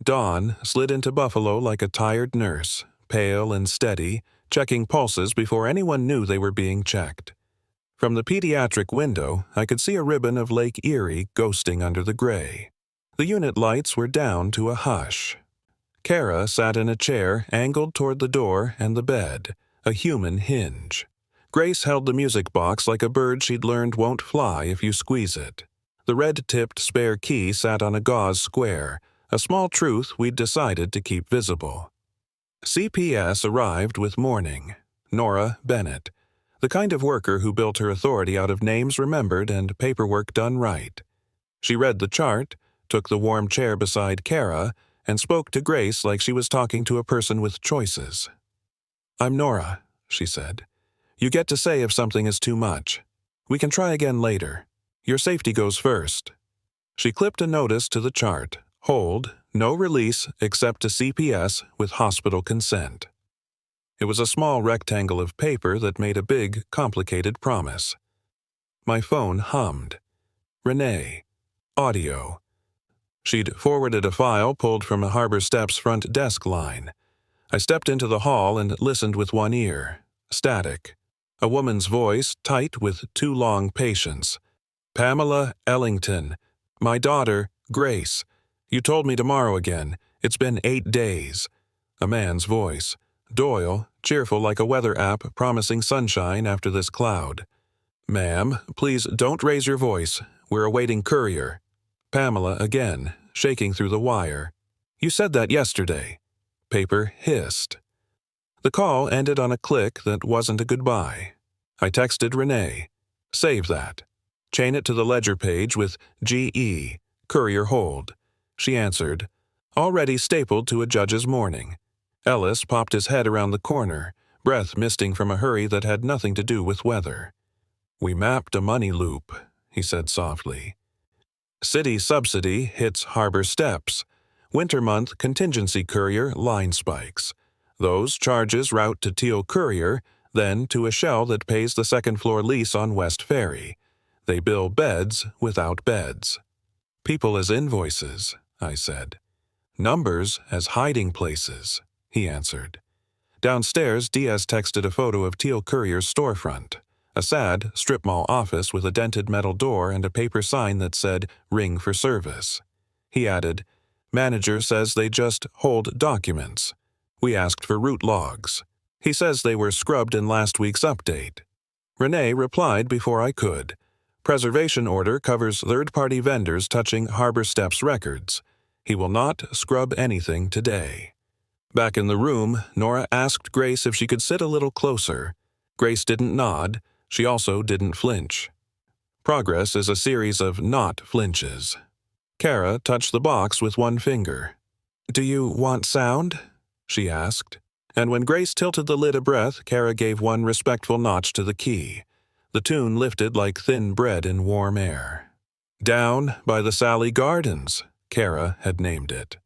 Dawn slid into Buffalo like a tired nurse, pale and steady, checking pulses before anyone knew they were being checked. From the pediatric window, I could see a ribbon of Lake Erie ghosting under the gray. The unit lights were down to a hush. Kara sat in a chair angled toward the door and the bed, a human hinge. Grace held the music box like a bird she'd learned won't fly if you squeeze it. The red-tipped spare key sat on a gauze square, a small truth we'd decided to keep visible. CPS arrived with morning. Nora Bennett, the kind of worker who built her authority out of names remembered and paperwork done right. She read the chart, took the warm chair beside Kara, and spoke to Grace like she was talking to a person with choices. I'm Nora, she said. You get to say if something is too much. We can try again later. Your safety goes first. She clipped a notice to the chart. Hold, no release except to CPS with hospital consent. It was a small rectangle of paper that made a big, complicated promise. My phone hummed. Renee. Audio. She'd forwarded a file pulled from a Harbor Steps front desk line. I stepped into the hall and listened with one ear. Static. A woman's voice, tight with too long patience. Pamela Ellington. My daughter, Grace. You told me tomorrow again. It's been 8 days. A man's voice. Doyle, cheerful like a weather app promising sunshine after this cloud. Ma'am, please don't raise your voice. We're awaiting courier. Pamela again, shaking through the wire. You said that yesterday. Paper hissed. The call ended on a click that wasn't a goodbye. I texted Renee. Save that. Chain it to the ledger page with GE, courier hold. She answered. Already stapled to a judge's morning. Ellis popped his head around the corner, breath misting from a hurry that had nothing to do with weather. We mapped a money loop, he said softly. City subsidy hits Harbor Steps. Winter month contingency courier line spikes. Those charges route to Teal Courier, then to a shell that pays the second-floor lease on West Ferry. They bill beds without beds. People as invoices, I said. Numbers as hiding places, he answered. Downstairs, Diaz texted a photo of Teal Courier's storefront, a sad strip mall office with a dented metal door and a paper sign that said, Ring for Service. He added, Manager says they just hold documents. We asked for route logs. He says they were scrubbed in last week's update. Renee replied before I could. Preservation order covers third-party vendors touching Harbor Steps records. He will not scrub anything today. Back in the room, Nora asked Grace if she could sit a little closer. Grace didn't nod. She also didn't flinch. Progress is a series of not flinches. Kara touched the box with one finger. Do you want sound? She asked. And when Grace tilted the lid a breath, Kara gave one respectful notch to the key. The tune lifted like thin bread in warm air. Down by the Sally Gardens, Kara had named it.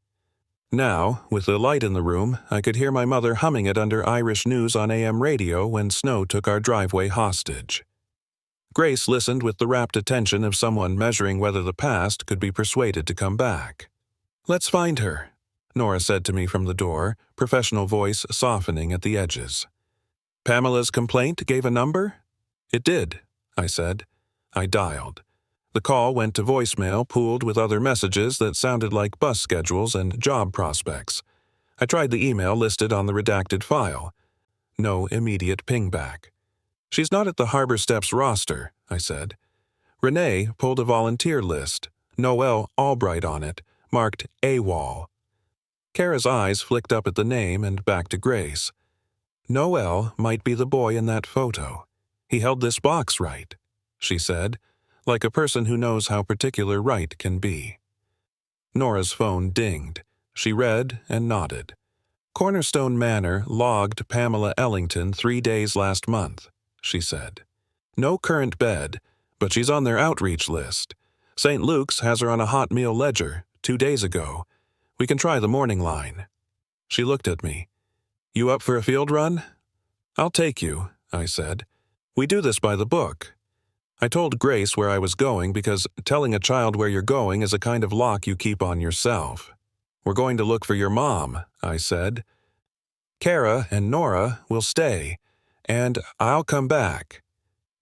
Now, with the light in the room, I could hear my mother humming it under Irish news on AM radio when snow took our driveway hostage. Grace listened with the rapt attention of someone measuring whether the past could be persuaded to come back. "Let's find her," Nora said to me from the door, professional voice softening at the edges. "Pamela's complaint gave a number?" "It did," I said. I dialed. The call went to voicemail pooled with other messages that sounded like bus schedules and job prospects. I tried the email listed on the redacted file. No immediate pingback. "She's not at the Harbor Steps roster," I said. Renee pulled a volunteer list, Noel Albright on it, marked AWOL. Kara's eyes flicked up at the name and back to Grace. "Noel might be the boy in that photo. He held this box right," she said, like a person who knows how particular right can be. Nora's phone dinged. She read and nodded. "Cornerstone Manor logged Pamela Ellington 3 days last month," she said. "No current bed, but she's on their outreach list. St. Luke's has her on a hot meal ledger 2 days ago. We can try the morning line." She looked at me. "You up for a field run?" "I'll take you," I said. "We do this by the book." I told Grace where I was going because telling a child where you're going is a kind of lock you keep on yourself. "We're going to look for your mom," I said. "Kara and Nora will stay, and I'll come back."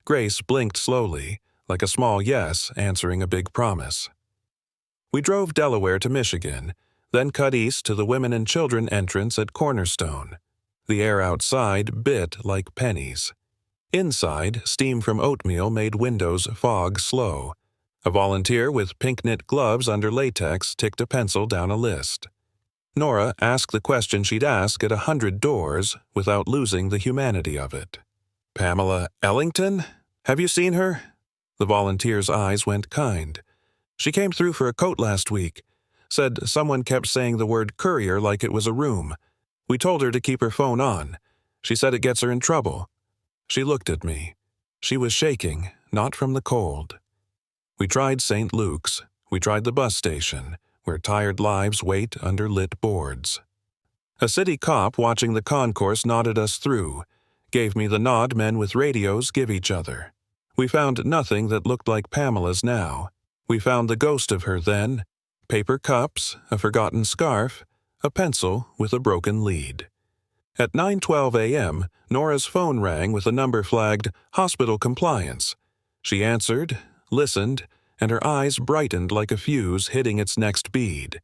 Grace blinked slowly, like a small yes answering a big promise. We drove Delaware to Michigan, then cut east to the women and children entrance at Cornerstone. The air outside bit like pennies. Inside, steam from oatmeal made windows fog slow. A volunteer with pink knit gloves under latex ticked a pencil down a list. Nora asked the question she'd ask at 100 doors without losing the humanity of it. "Pamela Ellington? Have you seen her?" The volunteer's eyes went kind. "She came through for a coat last week. Said someone kept saying the word courier like it was a room. We told her to keep her phone on. She said it gets her in trouble." She looked at me. She was shaking, not from the cold. We tried St. Luke's. We tried the bus station, where tired lives wait under lit boards. A city cop watching the concourse nodded us through, gave me the nod men with radios give each other. We found nothing that looked like Pamela's now. We found the ghost of her then: paper cups, a forgotten scarf, a pencil with a broken lead. At 9:12 a.m., Nora's phone rang with a number flagged Hospital Compliance. She answered, listened, and her eyes brightened like a fuse hitting its next bead.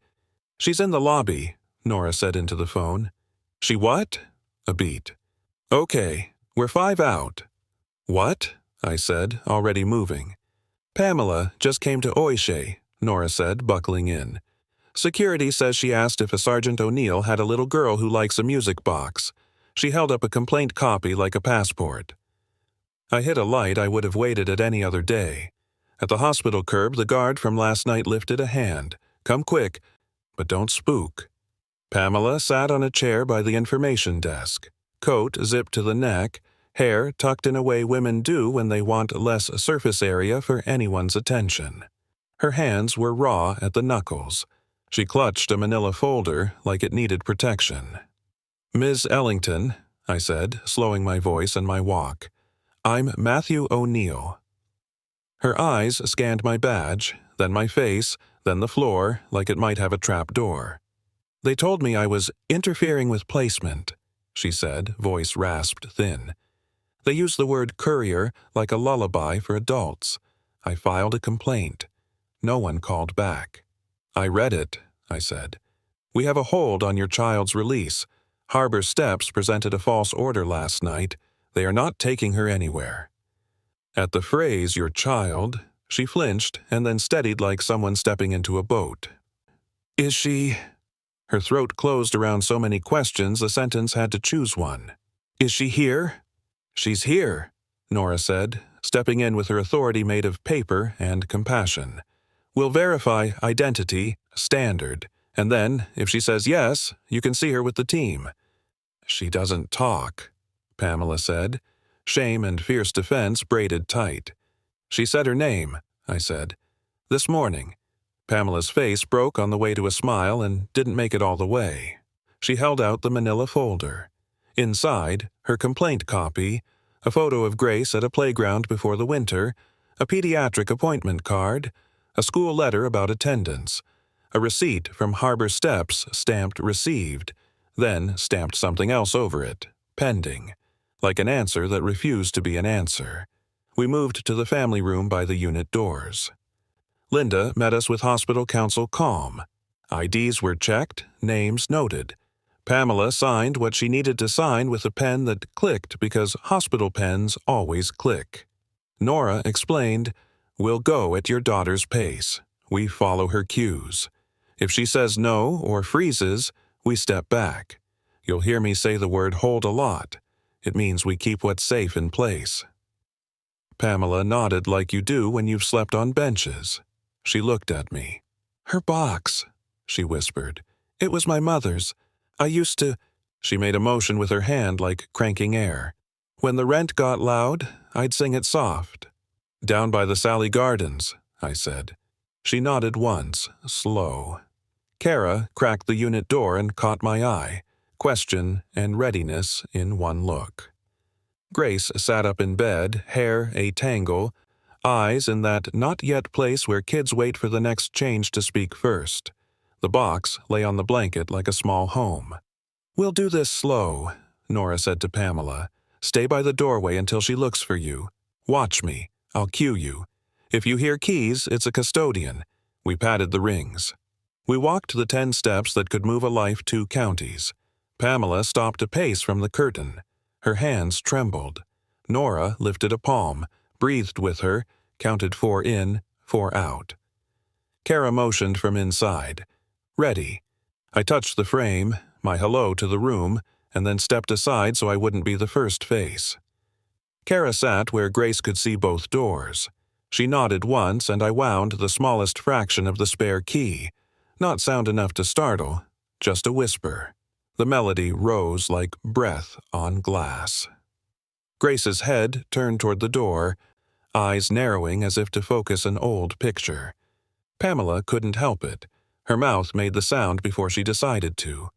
"She's in the lobby," Nora said into the phone. "She what?" A beat. "Okay, we're 5 out." "What?" I said, already moving. "Pamela just came to Oishe," Nora said, buckling in. "Security says she asked if a Sergeant O'Neill had a little girl who likes a music box. She held up a complaint copy like a passport." I hit a light I would have waited at any other day. At the hospital curb, the guard from last night lifted a hand. "Come quick, but don't spook." Pamela sat on a chair by the information desk, coat zipped to the neck, hair tucked in a way women do when they want less surface area for anyone's attention. Her hands were raw at the knuckles. She clutched a manila folder like it needed protection. "Ms. Ellington," I said, slowing my voice and my walk. "I'm Matthew O'Neill." Her eyes scanned my badge, then my face, then the floor, like it might have a trap door. "They told me I was interfering with placement," she said, voice rasped thin. "They used the word courier like a lullaby for adults. I filed a complaint. No one called back." "I read it," I said. "We have a hold on your child's release. Harbor Steps presented a false order last night. They are not taking her anywhere." At the phrase, "your child," she flinched and then steadied like someone stepping into a boat. "Is she—" Her throat closed around so many questions the sentence had to choose one. "Is she here?" "She's here," Nora said, stepping in with her authority made of paper and compassion. "We'll verify identity, standard, and then, if she says yes, you can see her with the team." "She doesn't talk," Pamela said. Shame and fierce defense braided tight. "She said her name," I said. This morning. Pamela's face broke on the way to a smile and didn't make it all the way. She held out the manila folder. Inside, her complaint copy, a photo of Grace at a playground before the winter, a pediatric appointment card, a school letter about attendance, a receipt from Harbor Steps stamped received, then stamped something else over it, pending, like an answer that refused to be an answer. We moved to the family room by the unit doors. Linda met us with hospital counsel calm. IDs were checked, names noted. Pamela signed what she needed to sign with a pen that clicked because hospital pens always click. Nora explained, "We'll go at your daughter's pace. We follow her cues. If she says no or freezes, we step back. You'll hear me say the word hold a lot. It means we keep what's safe in place." Pamela nodded like you do when you've slept on benches. She looked at me. "Her box," she whispered. "It was my mother's. I used to—" She made a motion with her hand like cranking air. "When the rent got loud, I'd sing it soft." "Down by the Sally Gardens," I said. She nodded once, slow. Kara cracked the unit door and caught my eye, question and readiness in one look. Grace sat up in bed, hair a tangle, eyes in that not-yet place where kids wait for the next change to speak first. The box lay on the blanket like a small home. "We'll do this slow," Nora said to Pamela. "Stay by the doorway until she looks for you. Watch me. I'll cue you. If you hear keys, it's a custodian." We patted the rings. We walked the 10 steps that could move a life 2 counties. Pamela stopped a pace from the curtain. Her hands trembled. Nora lifted a palm, breathed with her, counted 4 in, 4 out. Kara motioned from inside. "Ready." I touched the frame, my hello to the room, and then stepped aside so I wouldn't be the first face. Kara sat where Grace could see both doors. She nodded once, and I wound the smallest fraction of the spare key. Not sound enough to startle, just a whisper. The melody rose like breath on glass. Grace's head turned toward the door, eyes narrowing as if to focus an old picture. Pamela couldn't help it. Her mouth made the sound before she decided to.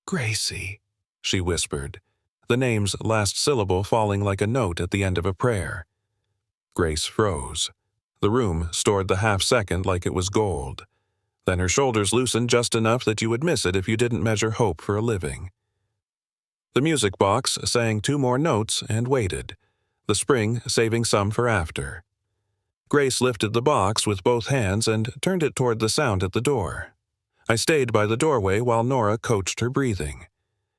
"Gracie," she whispered, the name's last syllable falling like a note at the end of a prayer. Grace froze. The room stored the half-second like it was gold. Then her shoulders loosened just enough that you would miss it if you didn't measure hope for a living. The music box sang 2 more notes and waited, the spring saving some for after. Grace lifted the box with both hands and turned it toward the sound at the door. I stayed by the doorway while Nora coached her breathing.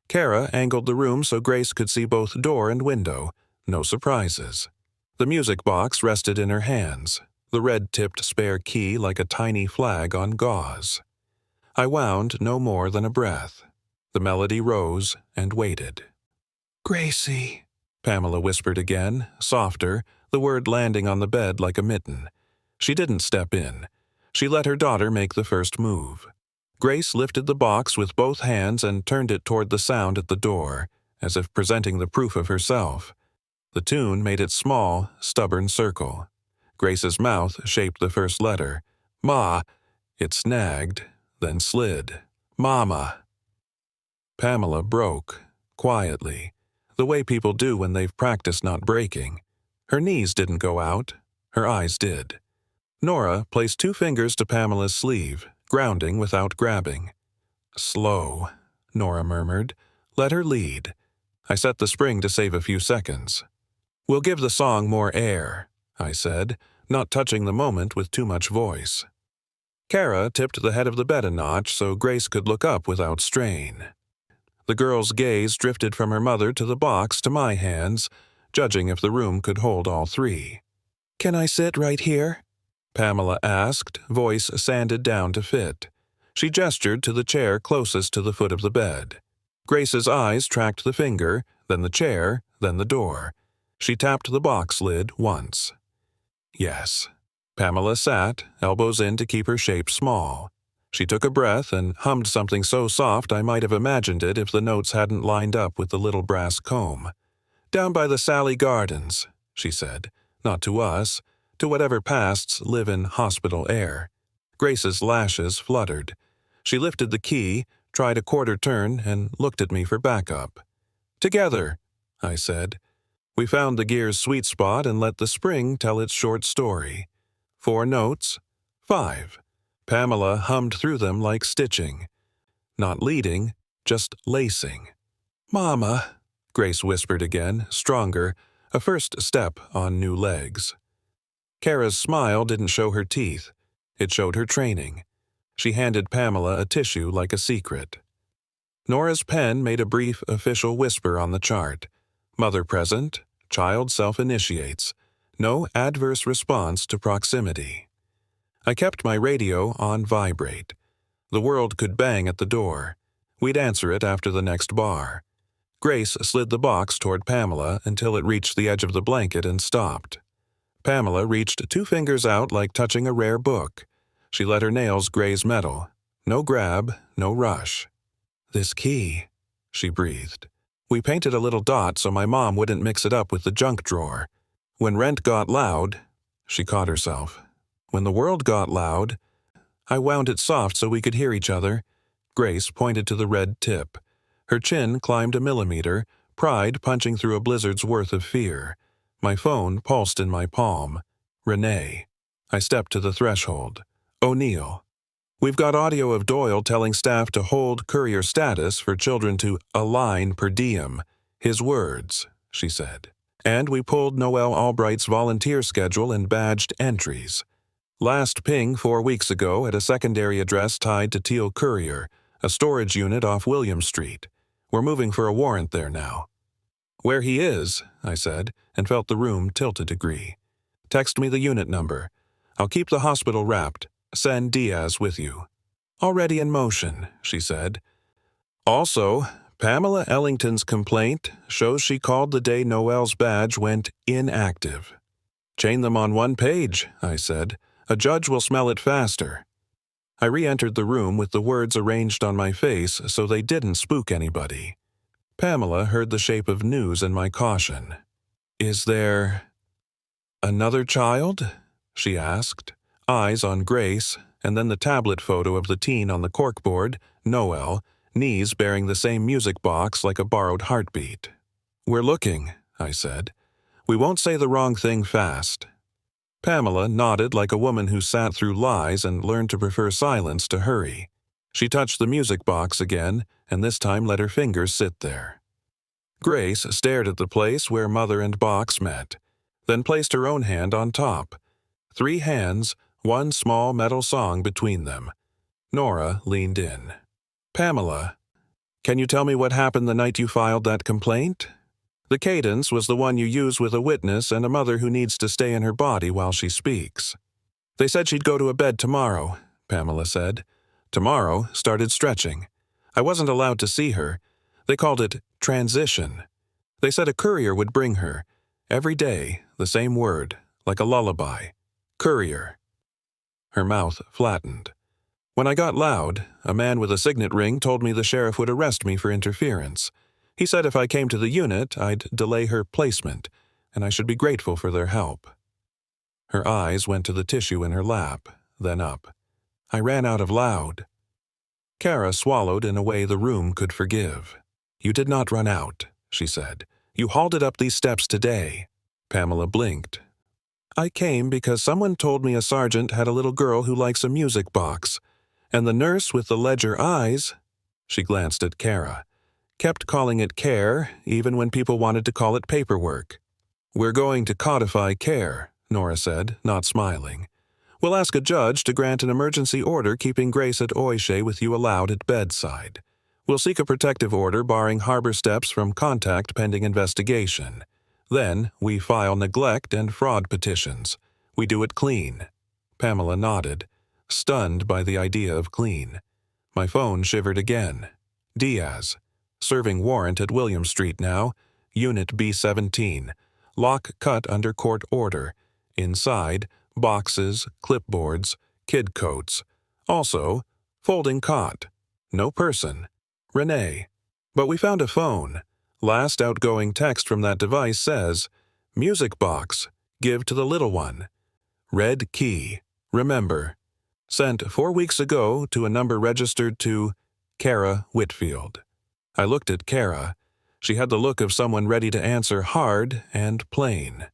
Kara angled the room so Grace could see both door and window. No surprises. The music box rested in her hands, the red-tipped spare key like a tiny flag on gauze. I wound no more than a breath. The melody rose and waited. "Gracie," Pamela whispered again, softer, the word landing on the bed like a mitten. She didn't step in. She let her daughter make the first move. Grace lifted the box with both hands and turned it toward the sound at the door, as if presenting the proof of herself. The tune made its small, stubborn circle. Grace's mouth shaped the first letter. "Ma." It snagged, then slid. "Mama." Pamela broke, quietly, the way people do when they've practiced not breaking. Her knees didn't go out. Her eyes did. Nora placed 2 fingers to Pamela's sleeve, grounding without grabbing. "Slow," Nora murmured. "Let her lead." I set the spring to save a few seconds. "We'll give the song more air," I said, not touching the moment with too much voice. Kara tipped the head of the bed a notch so Grace could look up without strain. The girl's gaze drifted from her mother to the box to my hands, judging if the room could hold all 3. "Can I sit right here?" Pamela asked, voice sanded down to fit. She gestured to the chair closest to the foot of the bed. Grace's eyes tracked the finger, then the chair, then the door. She tapped the box lid once. Yes. Pamela sat, elbows in to keep her shape small. She took a breath and hummed something so soft I might have imagined it if the notes hadn't lined up with the little brass comb. "Down by the Sally Gardens," she said, not to us, to whatever pasts live in hospital air. Grace's lashes fluttered. She lifted the key, tried a quarter turn, and looked at me for backup. "Together," I said. We found the gear's sweet spot and let the spring tell its short story. 4 notes, 5. Pamela hummed through them like stitching. Not leading, just lacing. "Mama," Grace whispered again, stronger, a first step on new legs. Kara's smile didn't show her teeth. It showed her training. She handed Pamela a tissue like a secret. Nora's pen made a brief official whisper on the chart. Mother present, child self-initiates. No adverse response to proximity. I kept my radio on vibrate. The world could bang at the door. We'd answer it after the next bar. Grace slid the box toward Pamela until it reached the edge of the blanket and stopped. Pamela reached 2 fingers out like touching a rare book. She let her nails graze metal. No grab, no rush. "This key," she breathed. "We painted a little dot so my mom wouldn't mix it up with the junk drawer. When rent got loud," she caught herself. "When the world got loud, I wound it soft so we could hear each other." Grace pointed to the red tip. Her chin climbed a millimeter, pride punching through a blizzard's worth of fear. My phone pulsed in my palm. Renee. I stepped to the threshold. "O'Neill. We've got audio of Doyle telling staff to hold courier status for children to align per diem. His words," she said. "And we pulled Noelle Albright's volunteer schedule and badged entries. Last ping 4 weeks ago at a secondary address tied to Teal Courier, a storage unit off William Street. We're moving for a warrant there now." "Where he is," I said, and felt the room tilt a degree. "Text me the unit number. I'll keep the hospital wrapped. Send Diaz with you." "Already in motion," she said. "Also, Pamela Ellington's complaint shows she called the day Noelle's badge went inactive." "Chain them on 1 page," I said. "A judge will smell it faster." I re-entered the room with the words arranged on my face so they didn't spook anybody. Pamela heard the shape of news in my caution. "Is there another child?" she asked, eyes on Grace, and then the tablet photo of the teen on the corkboard, Noelle, knees bearing the same music box like a borrowed heartbeat. "We're looking," I said. "We won't say the wrong thing fast." Pamela nodded like a woman who sat through lies and learned to prefer silence to hurry. She touched the music box again, and this time let her fingers sit there. Grace stared at the place where mother and box met, then placed her own hand on top. 3 hands, 1 small metal song between them. Nora leaned in. "Pamela, can you tell me what happened the night you filed that complaint? The cadence was the one you use with a witness and a mother who needs to stay in her body while she speaks." "They said she'd go to a bed tomorrow," Pamela said. "Tomorrow started stretching. I wasn't allowed to see her. They called it transition. They said a courier would bring her. Every day, the same word, like a lullaby. Courier." Her mouth flattened. "When I got loud, a man with a signet ring told me the sheriff would arrest me for interference. He said if I came to the unit, I'd delay her placement, and I should be grateful for their help." Her eyes went to the tissue in her lap, then up. "I ran out of loud." Kara swallowed in a way the room could forgive. "You did not run out," she said. "You hauled it up these steps today." Pamela blinked. "I came because someone told me a sergeant had a little girl who likes a music box, and the nurse with the ledger eyes," she glanced at Kara, "kept calling it care even when people wanted to call it paperwork." "We're going to codify care," Nora said, not smiling. "We'll ask a judge to grant an emergency order keeping Grace at Oishe with you allowed at bedside. We'll seek a protective order barring harbor steps from contact pending investigation. Then we file neglect and fraud petitions. We do it clean." Pamela nodded, stunned by the idea of clean. My phone shivered again. "Diaz. Serving warrant at William Street now. Unit B-17. Lock cut under court order. Inside, boxes, clipboards, kid coats. Also, folding cot. No person. Renee. But we found a phone. Last outgoing text from that device says, 'Music box. Give to the little one.' Red key. Remember. Sent 4 weeks ago to a number registered to Kara Whitfield. I looked at Kara. She had the look of someone ready to answer hard and plain.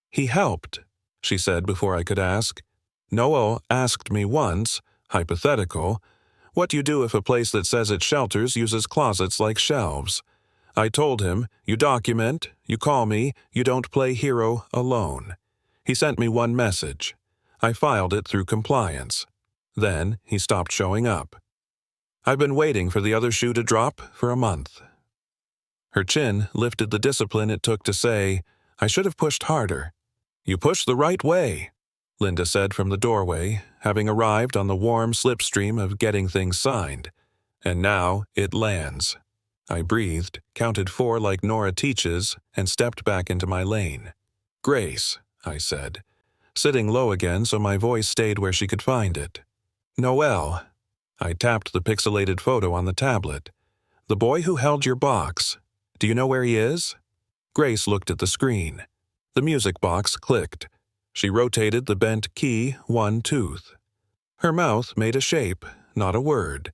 He helped, she said before I could ask. Noel asked me once, hypothetical, what you do if a place that says it shelters uses closets like shelves. I told him, you document, you call me, you don't play hero alone. He sent me one message. I filed it through compliance. Then he stopped showing up. I've been waiting for the other shoe to drop for a month. Her chin lifted the discipline it took to say, I should have pushed harder. You pushed the right way, Linda said from the doorway, having arrived on the warm slipstream of getting things signed. And now it lands. I breathed, counted 4 like Nora teaches, and stepped back into my lane. Grace, I said, sitting low again so my voice stayed where she could find it. Noel. I tapped the pixelated photo on the tablet. The boy who held your box. Do you know where he is? Grace looked at the screen. The music box clicked. She rotated the bent key 1 tooth. Her mouth made a shape, not a word.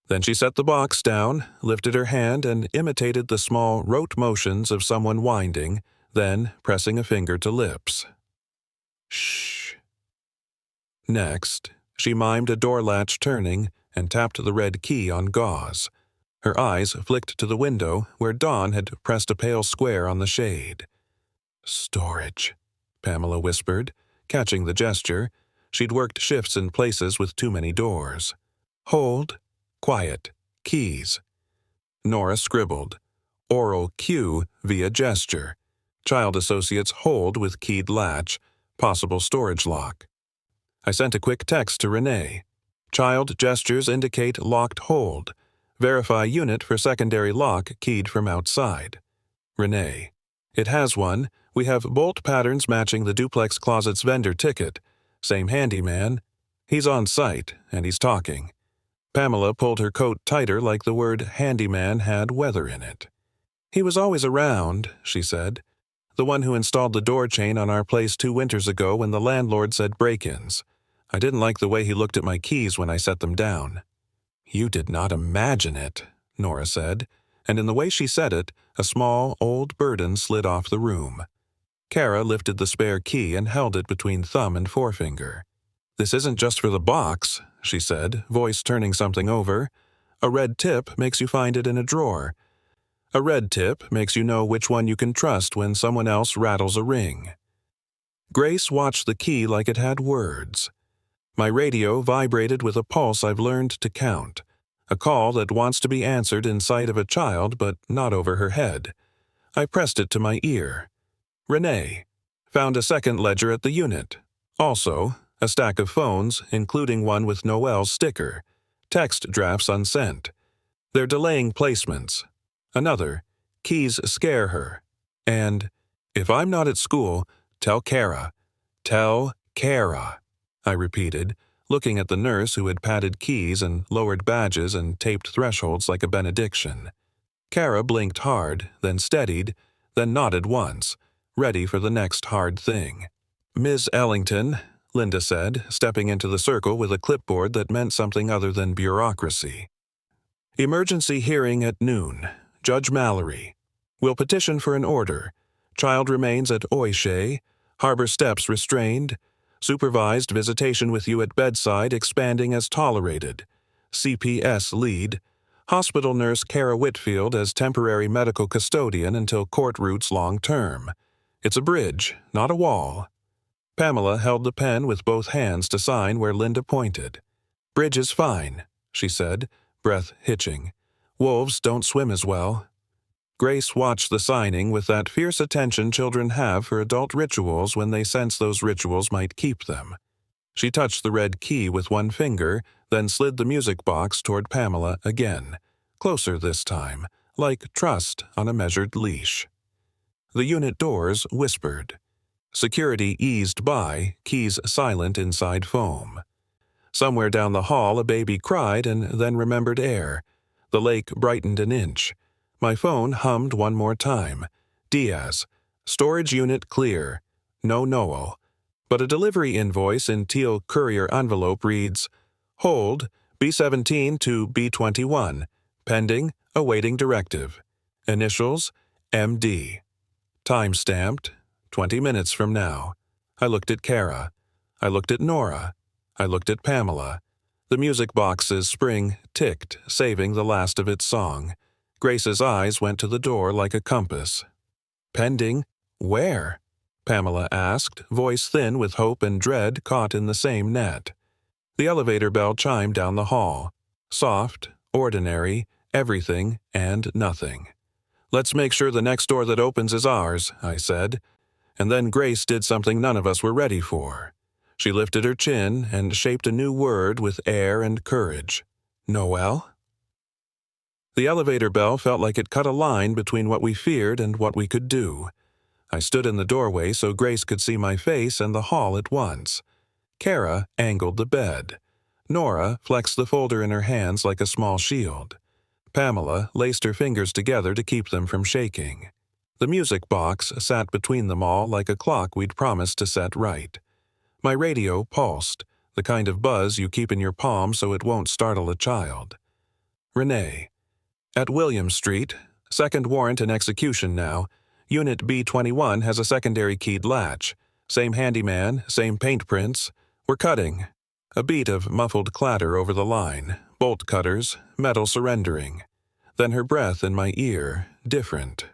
Then she set the box down, lifted her hand, and imitated the small rote motions of someone winding, then pressing a finger to lips. Shh. Next, she mimed a door latch turning and tapped the red key on gauze. Her eyes flicked to the window where Dawn had pressed a pale square on the shade. Storage, Pamela whispered, catching the gesture. She'd worked shifts in places with too many doors. Hold. Quiet. Keys. Nora scribbled. Oral cue via gesture. Child associates hold with keyed latch. Possible storage lock. I sent a quick text to Renee. Child gestures indicate locked hold. Verify unit for secondary lock keyed from outside. Renee. It has one. We have bolt patterns matching the duplex closet's vendor ticket. Same handyman. He's on site, and he's talking. Pamela pulled her coat tighter like the word handyman had weather in it. He was always around, she said. The one who installed the door chain on our place 2 winters ago when the landlord said break-ins. I didn't like the way he looked at my keys when I set them down. You did not imagine it, Nora said, and in the way she said it, a small, old burden slid off the room. Kara lifted the spare key and held it between thumb and forefinger. This isn't just for the box, she said, voice turning something over. A red tip makes you find it in a drawer. A red tip makes you know which one you can trust when someone else rattles a ring. Grace watched the key like it had words. My radio vibrated with a pulse I've learned to count. A call that wants to be answered in sight of a child but not over her head. I pressed it to my ear. Renee. Found a second ledger at the unit. Also, a stack of phones, including one with Noel's sticker. Text drafts unsent. They're delaying placements. Another. Keys scare her. And, if I'm not at school, tell Kara. Tell Kara. I repeated, looking at the nurse who had padded keys and lowered badges and taped thresholds like a benediction. Kara blinked hard, then steadied, then nodded once, ready for the next hard thing. Ms. Ellington, Linda said, stepping into the circle with a clipboard that meant something other than bureaucracy. Emergency hearing at noon. Judge Mallory. Will petition for an order. Child remains at Oishé. Harbor steps restrained. Supervised visitation with you at bedside expanding as tolerated. CPS lead. Hospital nurse Kara Whitfield as temporary medical custodian until court routes long term. It's a bridge, not a wall. Pamela held the pen with both hands to sign where Linda pointed. Bridge is fine, she said, breath hitching. Wolves don't swim as well. Grace watched the signing with that fierce attention children have for adult rituals when they sense those rituals might keep them. She touched the red key with one finger, then slid the music box toward Pamela again, closer this time, like trust on a measured leash. The unit doors whispered. Security eased by, keys silent inside foam. Somewhere down the hall a baby cried and then remembered air. The lake brightened an inch. My phone hummed one more time. Diaz. Storage unit clear. No Noel. but a delivery invoice in teal courier envelope reads, "Hold, B17 to B21, pending, awaiting directive. Initials, MD. Time stamped, 20 minutes from now." I looked at Kara. I looked at Nora. I looked at Pamela. The music box's spring ticked, saving the last of its song. Grace's eyes went to the door like a compass. "Pending? Where?" Pamela asked, voice thin with hope and dread caught in the same net. The elevator bell chimed down the hall. Soft, ordinary, everything and nothing. "Let's make sure the next door that opens is ours," I said. And then Grace did something none of us were ready for. She lifted her chin and shaped a new word with air and courage. "Noel?" The elevator bell felt like it cut a line between what we feared and what we could do. I stood in the doorway so Grace could see my face and the hall at once. Kara angled the bed. Nora flexed the folder in her hands like a small shield. Pamela laced her fingers together to keep them from shaking. The music box sat between them all like a clock we'd promised to set right. My radio pulsed, the kind of buzz you keep in your palm so it won't startle a child. Renee. At William Street, second warrant in execution now. Unit B21 has a secondary keyed latch. Same handyman, same paint prints. We're cutting. A beat of muffled clatter over the line. Bolt cutters, metal surrendering. Then her breath in my ear, different.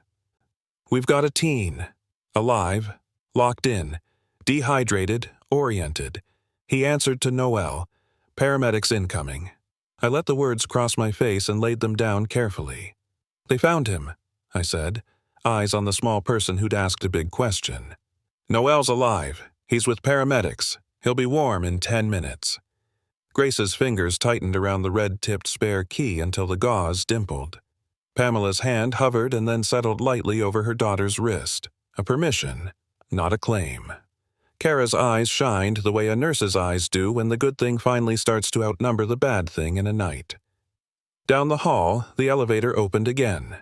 "We've got a teen. Alive. Locked in. Dehydrated. Oriented." He answered to Noel. "Paramedics incoming." I let the words cross my face and laid them down carefully. "They found him," I said, eyes on the small person who'd asked a big question. "Noel's alive. He's with paramedics. He'll be warm in 10 minutes. Grace's fingers tightened around the red-tipped spare key until the gauze dimpled. Pamela's hand hovered and then settled lightly over her daughter's wrist. A permission, not a claim. Kara's eyes shined the way a nurse's eyes do when the good thing finally starts to outnumber the bad thing in a night. Down the hall, the elevator opened again.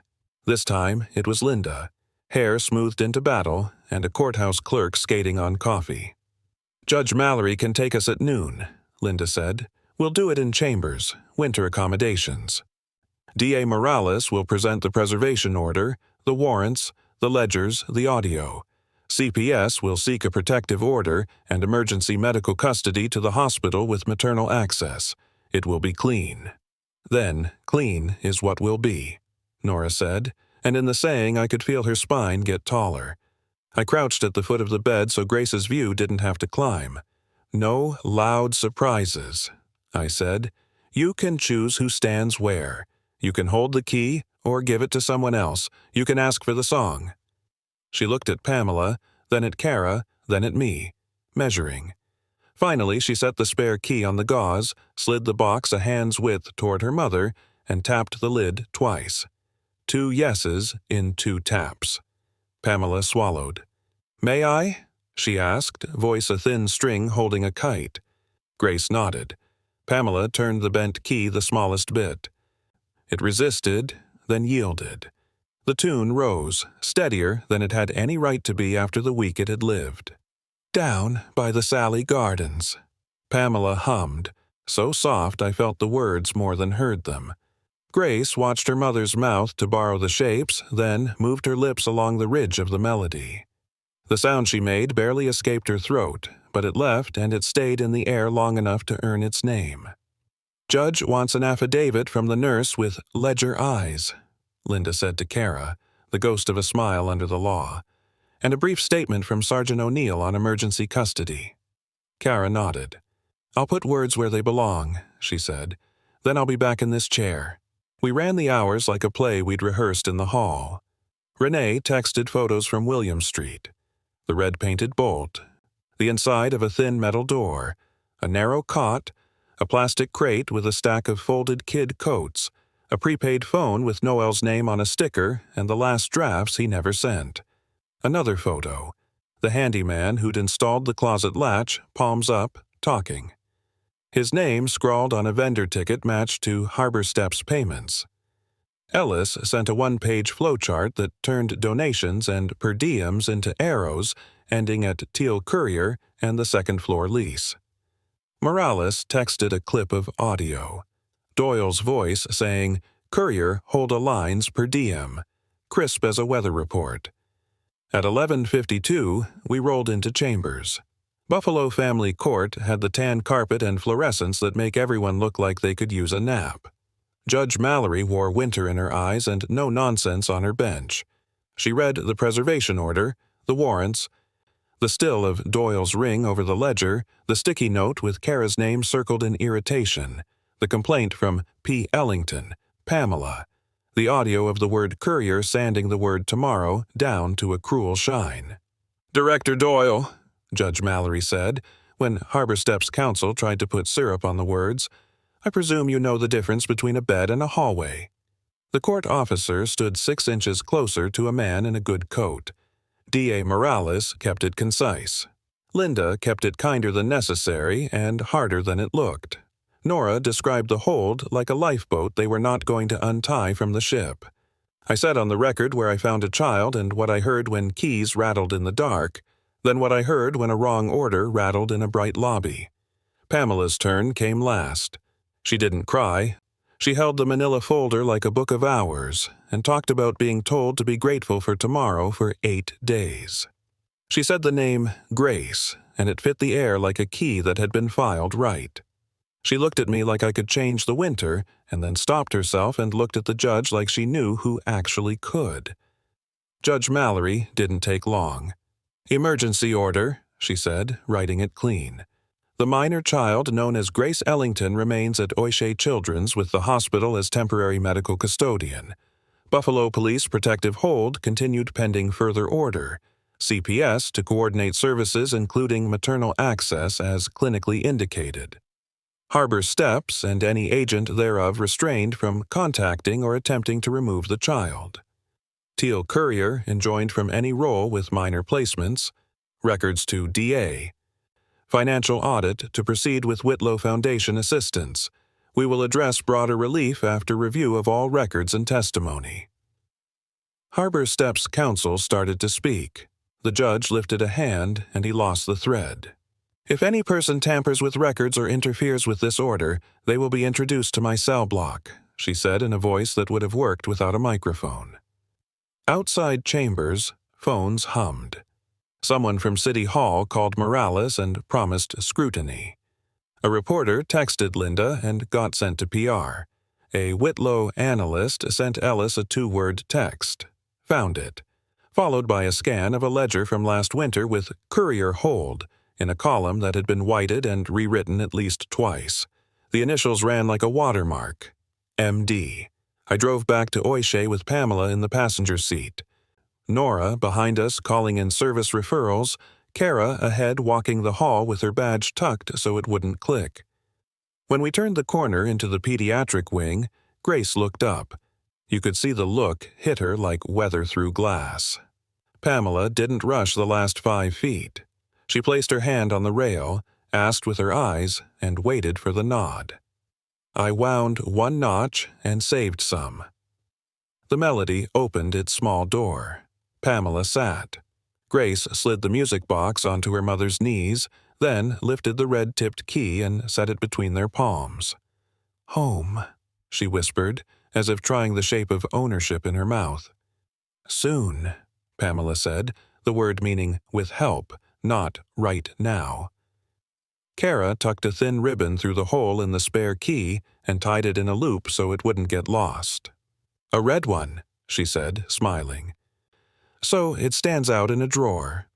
This time, it was Linda, hair smoothed into battle, and a courthouse clerk skating on coffee. "Judge Mallory can take us at noon," Linda said. "We'll do it in chambers, winter accommodations. D.A. Morales will present the preservation order, the warrants, the ledgers, the audio. CPS will seek a protective order and emergency medical custody to the hospital with maternal access. It will be clean." "Then, clean is what will be," Nora said, and in the saying I could feel her spine get taller. I crouched at the foot of the bed so Grace's view didn't have to climb. "No loud surprises," I said. "You can choose who stands where. You can hold the key or give it to someone else. You can ask for the song." She looked at Pamela, then at Kara, then at me, measuring. Finally, she set the spare key on the gauze, slid the box a hand's width toward her mother, and tapped the lid twice. 2 yeses in 2 taps. Pamela swallowed. "May I?" she asked, voice a thin string holding a kite. Grace nodded. Pamela turned the bent key the smallest bit. It resisted, then yielded. The tune rose, steadier than it had any right to be after the week it had lived. "Down by the Sally Gardens," Pamela hummed, so soft I felt the words more than heard them. Grace watched her mother's mouth to borrow the shapes, then moved her lips along the ridge of the melody. The sound she made barely escaped her throat, but it left and it stayed in the air long enough to earn its name. "Judge wants an affidavit from the nurse with ledger eyes," Linda said to Kara, the ghost of a smile under the law, "and a brief statement from Sergeant O'Neill on emergency custody." Kara nodded. "I'll put words where they belong," she said. "Then I'll be back in this chair." We ran the hours like a play we'd rehearsed in the hall. Renee texted photos from William Street. The red-painted bolt, the inside of a thin metal door, a narrow cot, a plastic crate with a stack of folded kid coats, a prepaid phone with Noel's name on a sticker and the last drafts he never sent. Another photo, the handyman who'd installed the closet latch, palms up, talking. His name scrawled on a vendor ticket matched to Harbor Steps payments. Ellis sent a 1-page flowchart that turned donations and per diems into arrows ending at Teal Courier and the second-floor lease. Morales texted a clip of audio. Doyle's voice saying, "Courier, hold a lines per diem," crisp as a weather report. At 11:52, we rolled into chambers. Buffalo Family Court had the tan carpet and fluorescents that make everyone look like they could use a nap. Judge Mallory wore winter in her eyes and no nonsense on her bench. She read the preservation order, the warrants, the still of Doyle's ring over the ledger, the sticky note with Kara's name circled in irritation, the complaint from P. Ellington, Pamela, the audio of the word courier sanding the word tomorrow down to a cruel shine. "Director Doyle," Judge Mallory said, when Harbor Steps counsel tried to put syrup on the words, "I presume you know the difference between a bed and a hallway." The court officer stood 6 inches closer to a man in a good coat. D.A. Morales kept it concise. Linda kept it kinder than necessary and harder than it looked. Nora described the hold like a lifeboat they were not going to untie from the ship. I said on the record where I found a child and what I heard when keys rattled in the dark, then what I heard when a wrong order rattled in a bright lobby. Pamela's turn came last. She didn't cry. She held the manila folder like a book of hours and talked about being told to be grateful for tomorrow for 8 days. She said the name Grace, and it fit the air like a key that had been filed right. She looked at me like I could change the winter, and then stopped herself and looked at the judge like she knew who actually could. Judge Mallory didn't take long. "Emergency order," she said, writing it clean. "The minor child known as Grace Ellington remains at Oishé Children's with the hospital as temporary medical custodian. Buffalo Police protective hold continued pending further order. CPS to coordinate services including maternal access as clinically indicated. Harbor Steps and any agent thereof restrained from contacting or attempting to remove the child. Teal Courier enjoined from any role with minor placements. Records to DA. Financial audit to proceed with Whitlow Foundation assistance. We will address broader relief after review of all records and testimony." Harbor Steps counsel started to speak. The judge lifted a hand and he lost the thread. "If any person tampers with records or interferes with this order, they will be introduced to my cell block," she said in a voice that would have worked without a microphone. Outside chambers, phones hummed. Someone from City Hall called Morales and promised scrutiny. A reporter texted Linda and got sent to PR. A Whitlow analyst sent Ellis a 2-word text. Found it. Followed by a scan of a ledger from last winter with Courier Hold in a column that had been whited and rewritten at least twice. The initials ran like a watermark. MD. I drove back to Oishé with Pamela in the passenger seat. Nora behind us calling in service referrals, Kara ahead walking the hall with her badge tucked so it wouldn't click. When we turned the corner into the pediatric wing, Grace looked up. You could see the look hit her like weather through glass. Pamela didn't rush the last 5 feet. She placed her hand on the rail, asked with her eyes, and waited for the nod. I wound 1 notch and saved some. The Melody opened its small door. Pamela sat. Grace slid the music box onto her mother's knees, then lifted the red-tipped key and set it between their palms. "Home," she whispered, as if trying the shape of ownership in her mouth. "Soon," Pamela said, the word meaning with help, not right now. Kara tucked a thin ribbon through the hole in the spare key and tied it in a loop so it wouldn't get lost. "A red one," she said, smiling. "So it stands out in a drawer.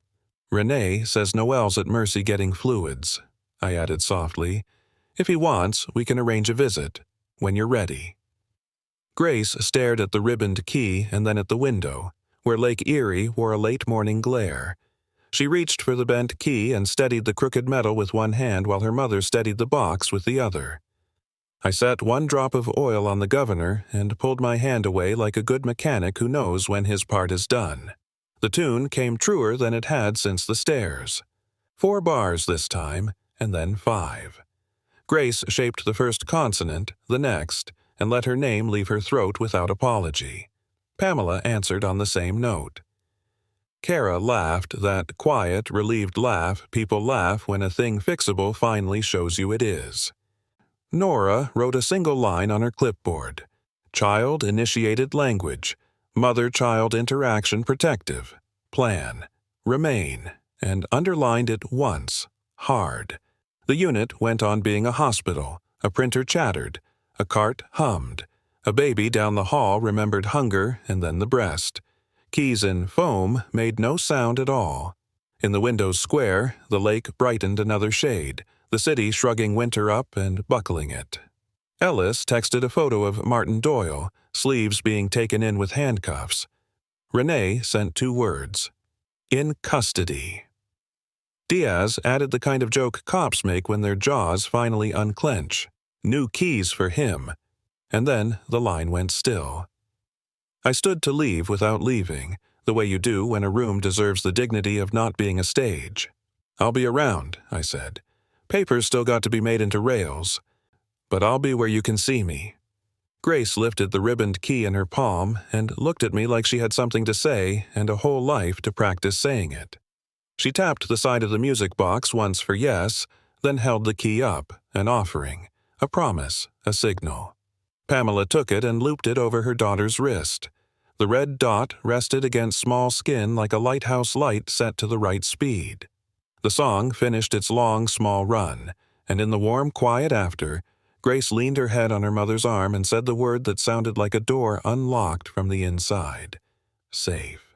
Renee says Noel's at Mercy getting fluids," I added softly. "If he wants, we can arrange a visit, when you're ready." Grace stared at the ribboned key and then at the window, where Lake Erie wore a late morning glare. She reached for the bent key and steadied the crooked metal with one hand while her mother steadied the box with the other. I set 1 drop of oil on the governor and pulled my hand away like a good mechanic who knows when his part is done. The tune came truer than it had since the stairs. 4 bars this time, and then 5. Grace shaped the first consonant, the next, and let her name leave her throat without apology. Pamela answered on the same note. Kara laughed that quiet, relieved laugh people laugh when a thing fixable finally shows you it is. Nora wrote a single line on her clipboard. Child-initiated language, mother-child interaction protective, plan, remain, and underlined it once, hard. The unit went on being a hospital, a printer chattered, a cart hummed, a baby down the hall remembered hunger and then the breast. Keys in foam made no sound at all. In the Windows Square, the lake brightened another shade, the city shrugging winter up and buckling it. Ellis texted a photo of Martin Doyle, sleeves being taken in with handcuffs. Renee sent 2 words. In custody. Diaz added the kind of joke cops make when their jaws finally unclench. New keys for him. And then the line went still. I stood to leave without leaving, the way you do when a room deserves the dignity of not being a stage. I'll be around, I said. Papers still got to be made into rails. But I'll be where you can see me. Grace lifted the ribboned key in her palm and looked at me like she had something to say and a whole life to practice saying it. She tapped the side of the music box once for yes, then held the key up, an offering, a promise, a signal. Pamela took it and looped it over her daughter's wrist. The red dot rested against small skin like a lighthouse light set to the right speed. The song finished its long, small run, and in the warm quiet after, Grace leaned her head on her mother's arm and said the word that sounded like a door unlocked from the inside. Safe.